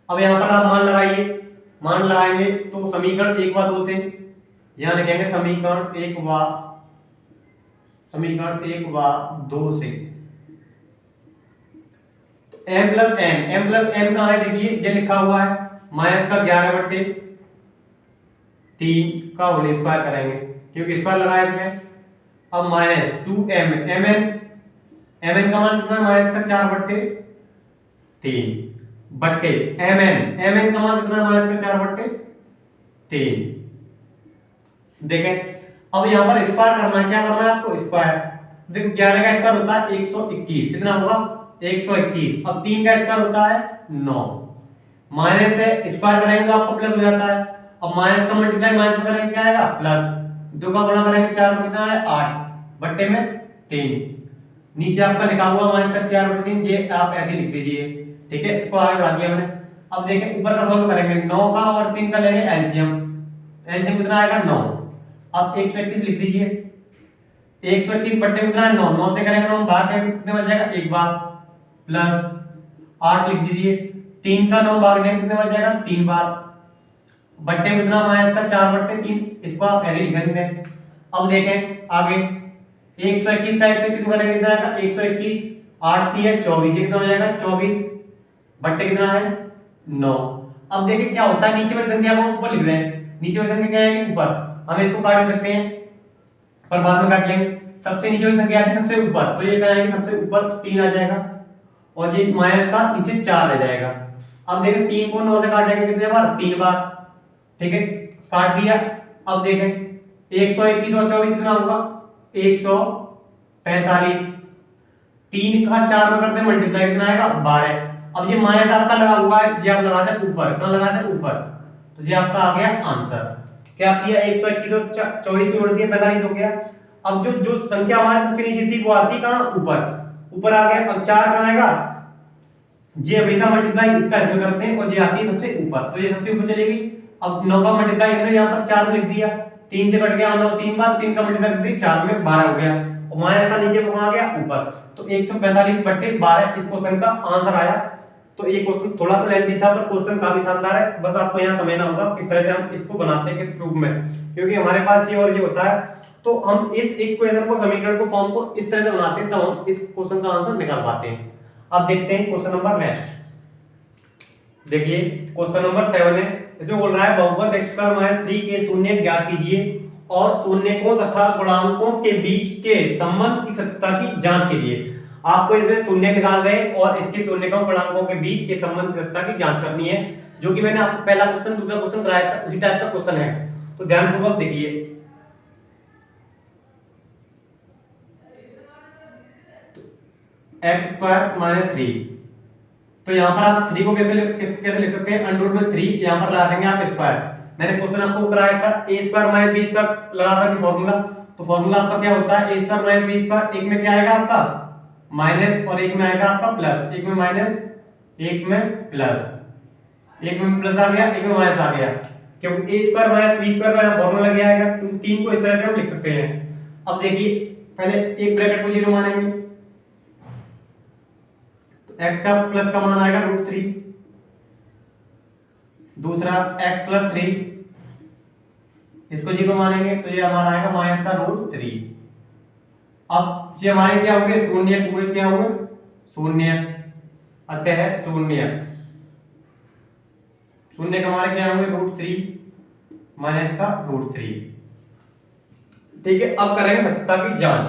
S1: अब यहाँ पर आप मान लगाइए, मान लगाएंगे तो समीकरण 1 व 2 से यहाँ लिखेंगे समीकरण 1 व 2 से, m प्लस n कहाँ है, देखिए ये लिखा हुआ है माइनस का 11 बट्टे 3 का होल स्क्वायर करेंगे, क्योंकि स्क्वायर लगा है इसमें। अब माइनस 2m, mn का मान कितना है माइनस का 4 बट्टे 3 बट्टे mn का मान कितना है माइनस का 4 बट्टे 3। देखें अब यहाँ पर स्क्वायर करना है, क्या करना है आपको स्क्वायर, देखो 11 का स्क्वायर होता है 121, कितना होगा 121, अब 3 का स्क्वायर होता है 9, माइनस है स्क्वायर करेंगे तो आपको प्लस हो जाता है, अब माइनस का मल्टीप्लाई माइनस में करेंगे क्या आएगा प्लस, 2 का गुणा करेंगे 4 में कितना है 8 बट्टे में 3, नीचे आपका लिखा हुआ माइनस का 4 बट्टे 3, ये आप ऐसे लिख दीजिए, ठीक है, इसको आगे बढ़ा दिया हमने। अब देखें ऊपर का सॉल्व करेंगे, 9 का और 3 का लेंगे एलसीएम, एलसीएम कितना आएगा 9, अब 121 लिख दीजिए, 121 बट्टे में कितना है 9, 9 से करेंगे तो हम भाग के कितने बच जाएगा एक बार, प्लस 8 लिख दीजिए, 3 का 9 भाग देंगे कितने बच जाएगा 3 बार, बट्टे में कितना माइनस का 4 बट्टे 3, इसको आप ऐसे लिख देंगे। अब देखें आगे 121 का 121 में करेंगे कितना आएगा 121, 8 3 है 24, ये कितना हो जाएगा 24 बट्टे कितना है 9। अब देखिए क्या होता है, नीचे वाली संख्या को ऊपर लिख रहे हैं, नीचे वाली संख्या क्या है ऊपर, हम इसको काट भी सकते हैं पर बाद में काट लेंगे, सबसे नीचे वाली संख्या आती है सबसे ऊपर, तो ये क्या आएगा सबसे ऊपर 3 आ जाएगा और ये माइनस का नीचे 4 आ जाएगा। अब देखें 3 को 9 से काटेंगे कितने बार 3 बार, ठीक है काट दिया। अब देखें 121 और 24 कितना होगा 145, 3 का 4 में करते हैं मल्टीप्लाई कितना आएगा 12। अब ये माइनस आपका लगा हुआ है, ये आप लगाते हैं ऊपर, कहां लगाते हैं ऊपर, तो ये आपका आ गया आंसर। क्या किया 121 और 24 जोड़ दिए 45 हो गया। अब जो संख्या हमारे सबसे नीचे थी वो आती कहां ऊपर आ गया। अब 4 कहां आएगा, ये हमेशा मल्टीप्लाई इसका इसमें करते हैं और ये आती है सबसे ऊपर, तो ये सबसे ऊपर चलेगी। अब 9 का मल्टीप्लाई हमने यहां पर 4 में लिख दिया, 3 से कट गया 9 3 बार, 3 का मल्टीप्लाई कर दिया 4 में 12 हो गया और माइनस का नीचे कहां आ गया ऊपर, तो 145 बट्टे 12 इस क्वेश्चन का आंसर आया। तो ये क्वेश्चन थोड़ा सा लेंथी था पर क्वेश्चन काफी शानदार है, बस आपको यहाँ समझना होगा किस तरह से हम इसको बनाते हैं किस रूप में, क्योंकि हमारे पास ये और ये होता है तो हम इस इक्वेशन को समीकरण को फॉर्म को इस तरह से बनाते हैं तब हम इस क्वेश्चन का आंसर निकाल पाते हैं। अब देखते हैं क्वेश्चन नंबर नेक्स्ट, देखिए क्वेश्चन नंबर 7 है, इसमें बोल रहा है बहुपद x स्क्वायर माइनस 3 के शून्य ज्ञात कीजिए और शून्यकों तथा गुणांकों के बीच के संबंध की सत्यता की जांच कीजिए। आपको इसमें शून्य निकाल रहे हैं और इसके शून्यकों गुणांकों के बीच के संबंध की सत्यता की जांच करनी है, जो कि मैंने आपको पहला क्वेश्चन दूसरा क्वेश्चन कराया था, उसी टाइप का क्वेश्चन है। तो ध्यानपूर्वक देखिए। एक्स स्क्वायर माइनस 3, तो यहाँ पर आप 3 को कैसे लिख सकते हैं, अंडर में 3 यहाँ पर लगा देंगे आप स्क्वायर। मैंने क्वेश्चन आपको कराया था a square minus b square लगाकर फॉर्मूला, तो फॉर्मूला आपका क्या होता है, a square minus b square, एक में क्या आएगा आपका माइनस और एक में आएगा आपका प्लस, एक में माइनस एक में प्लस, एक में प्लस आ गया एक में माइनस आ गया, क्योंकि a square minus b square का फॉर्मूला लग आएगा, तो 3 को इस तरह से हम लिख सकते हैं। अब देखिए पहले एक ब्रैकेट को 0 मानेंगे, तो x का प्लस का मान आएगा √3, दूसरा x प्लस 3, इसको 0 मानेंगे तो ये हमारा आएगा माइनस का √3। अब ये हमारे क्या हो गए, शून्य पूरे क्या हुए शून्य, अतः शून्य शून्य का हमारे क्या होंगे √3 माइनस का √3। ठीक है, अब करेंगे सत्यता की जांच।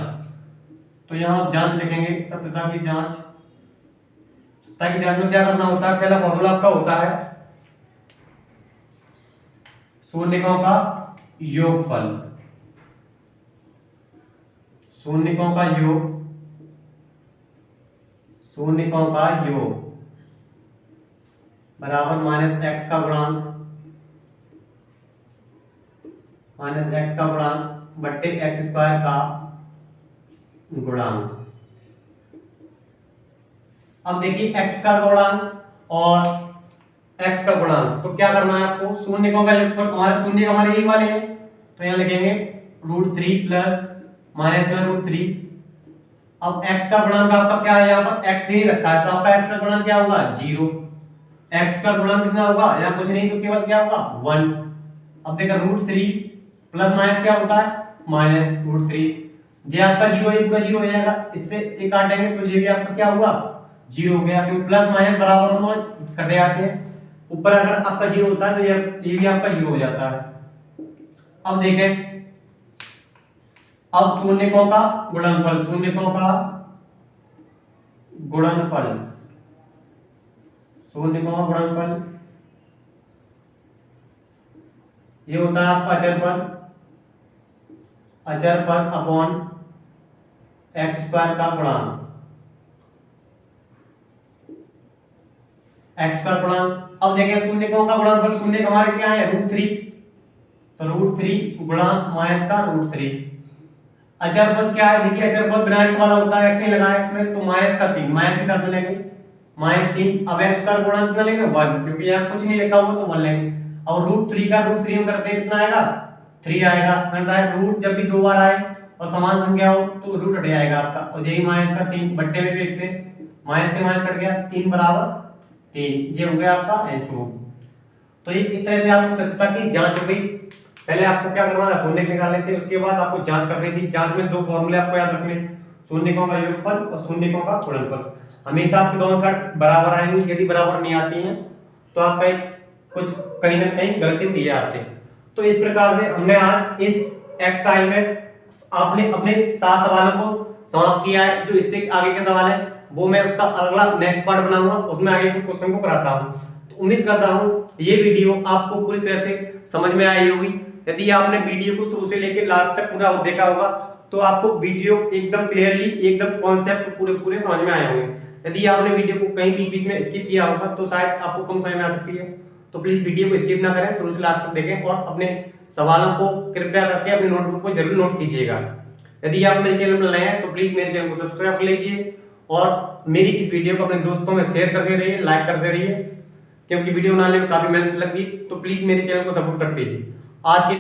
S1: तो यहां जांच लिखेंगे, सत्यता की जांच। सत्यता की जांच में क्या करना होता है, पहला फॉर्मूला आपका होता है शून्यकों का योगफल, शून्यकों का योग, शून्यकों का योग बराबर माइनस एक्स का गुणांक, माइनस एक्स का गुणांक बट्टे एक्स स्क्वायर का गुणांक। अब देखिए x का गुणांक और x का गुणांक, तो क्या करना है आपको, शून्यकों का योगफल, हमारे शून्य हमारे यही वाले हैं, तो यहाँ लिखेंगे √3 प्लस माइनस में √3। अब x का गुणांक आपका क्या है, यहाँ पर x नहीं रखा है, तो आपका x का गुणांक क्या होगा 0, x का गुणांक कितना होगा, यहाँ कुछ नहीं तो केवल क्या होगा 1। अब देखा √3 प्लस माइनस क्या होता है माइनस √3, ये आपका 0 है, पूरा 0 हो जाएगा, इससे एक काटेंगे तो ये भी आपका क्या हुआ 0 हो गया, क्योंकि प्लस माइनस बराबर होना कटे जाते हैं, ऊपर अगर आपका 0 होता है तो ये भी आपका 0 हो जाता है। अब देखें, अब शून्यकों का गुणनफल, शून्यकों का गुणनफल, शून्यकों का गुणनफल ये होता है आपका अचर पद, अचर पद अपॉन एक्स स्क्वायर का गुणांक, एक्स का गुणांक। अब देखें शून्यकों का गुणनफल, शून्य हमारे क्या है √3, तो √3 गुणांक माइनस का √3। अचर पद क्या है, देखिए अचर पद बिना एक्स वाला होता है, एक्स नहीं लगा एक्स में, तो माइनस का 3, माइनस के साथ मिलेंगे -3। अब एक्स का गुणांक कितना लेंगे 1, क्योंकि यहाँ कुछ नहीं लिखा हुआ तो 1 लेंगे। और √3 का √3 हम करते हैं कितना आएगा 3 आएगा, कहता है रूट जब भी 2 बार आए और समान संख्या हो तो रूट हट जाएगा आपका, और यही माइनस का 3 बट्टे में भी लिखते हैं, माइनस से माइनस कट गया 3 बराबर 3, ये हो गया आपका आंसर। तो ये इस तरह से आपकी सत्यता की जांच हो गई। पहले आपको क्या करना है, शून्य निकालने थे, उसके बाद आपको जांच करनी थी। जांच में 2 फॉर्मूले आपको याद रखने, शून्यकों का योगफल और शून्यकों का गुणनफल। हमेशा आपकी दोनों साइड बराबर आएंगी, यदि बराबर नहीं आती हैं तो आपका कुछ कहीं ना कहीं गलती हुई है आपसे। तो इस प्रकार से हमने आज इस एक्सरसाइज में आपने अपने 7 सवालों को समाप्त किया है। जो इससे आगे के सवाल है वो मैं उसका अगला नेक्स्ट पार्ट बनाऊंगा, उसमें आगे के क्वेश्चन को कराता हूं। तो उम्मीद करता हूं ये वीडियो आपको पूरी तरह से समझ में आई होगी। यदि आपने वीडियो को शुरू से लेकर लास्ट तक पूरा देखा होगा तो आपको वीडियो एकदम क्लियरली एकदम कॉन्सेप्ट पूरे समझ में आए होंगे। यदि आपने वीडियो को कहीं बीच में स्किप किया होगा तो शायद आपको कम समझ में आ सकती है। तो प्लीज वीडियो को स्किप ना करें, शुरू से लास्ट तक देखें और अपने सवालों को कृपया करके अपनी नोटबुक को जरूर नोट कीजिएगा। यदि आप मेरे चैनल पर नए हैं तो प्लीज मेरे चैनल को सब्सक्राइब कर लीजिए और मेरी इस वीडियो को अपने दोस्तों में शेयर करते रहिए, लाइक करते रहिए, क्योंकि वीडियो बनाने में काफी मेहनत लगी। तो प्लीज मेरे चैनल को सपोर्ट करते रहिए। आज के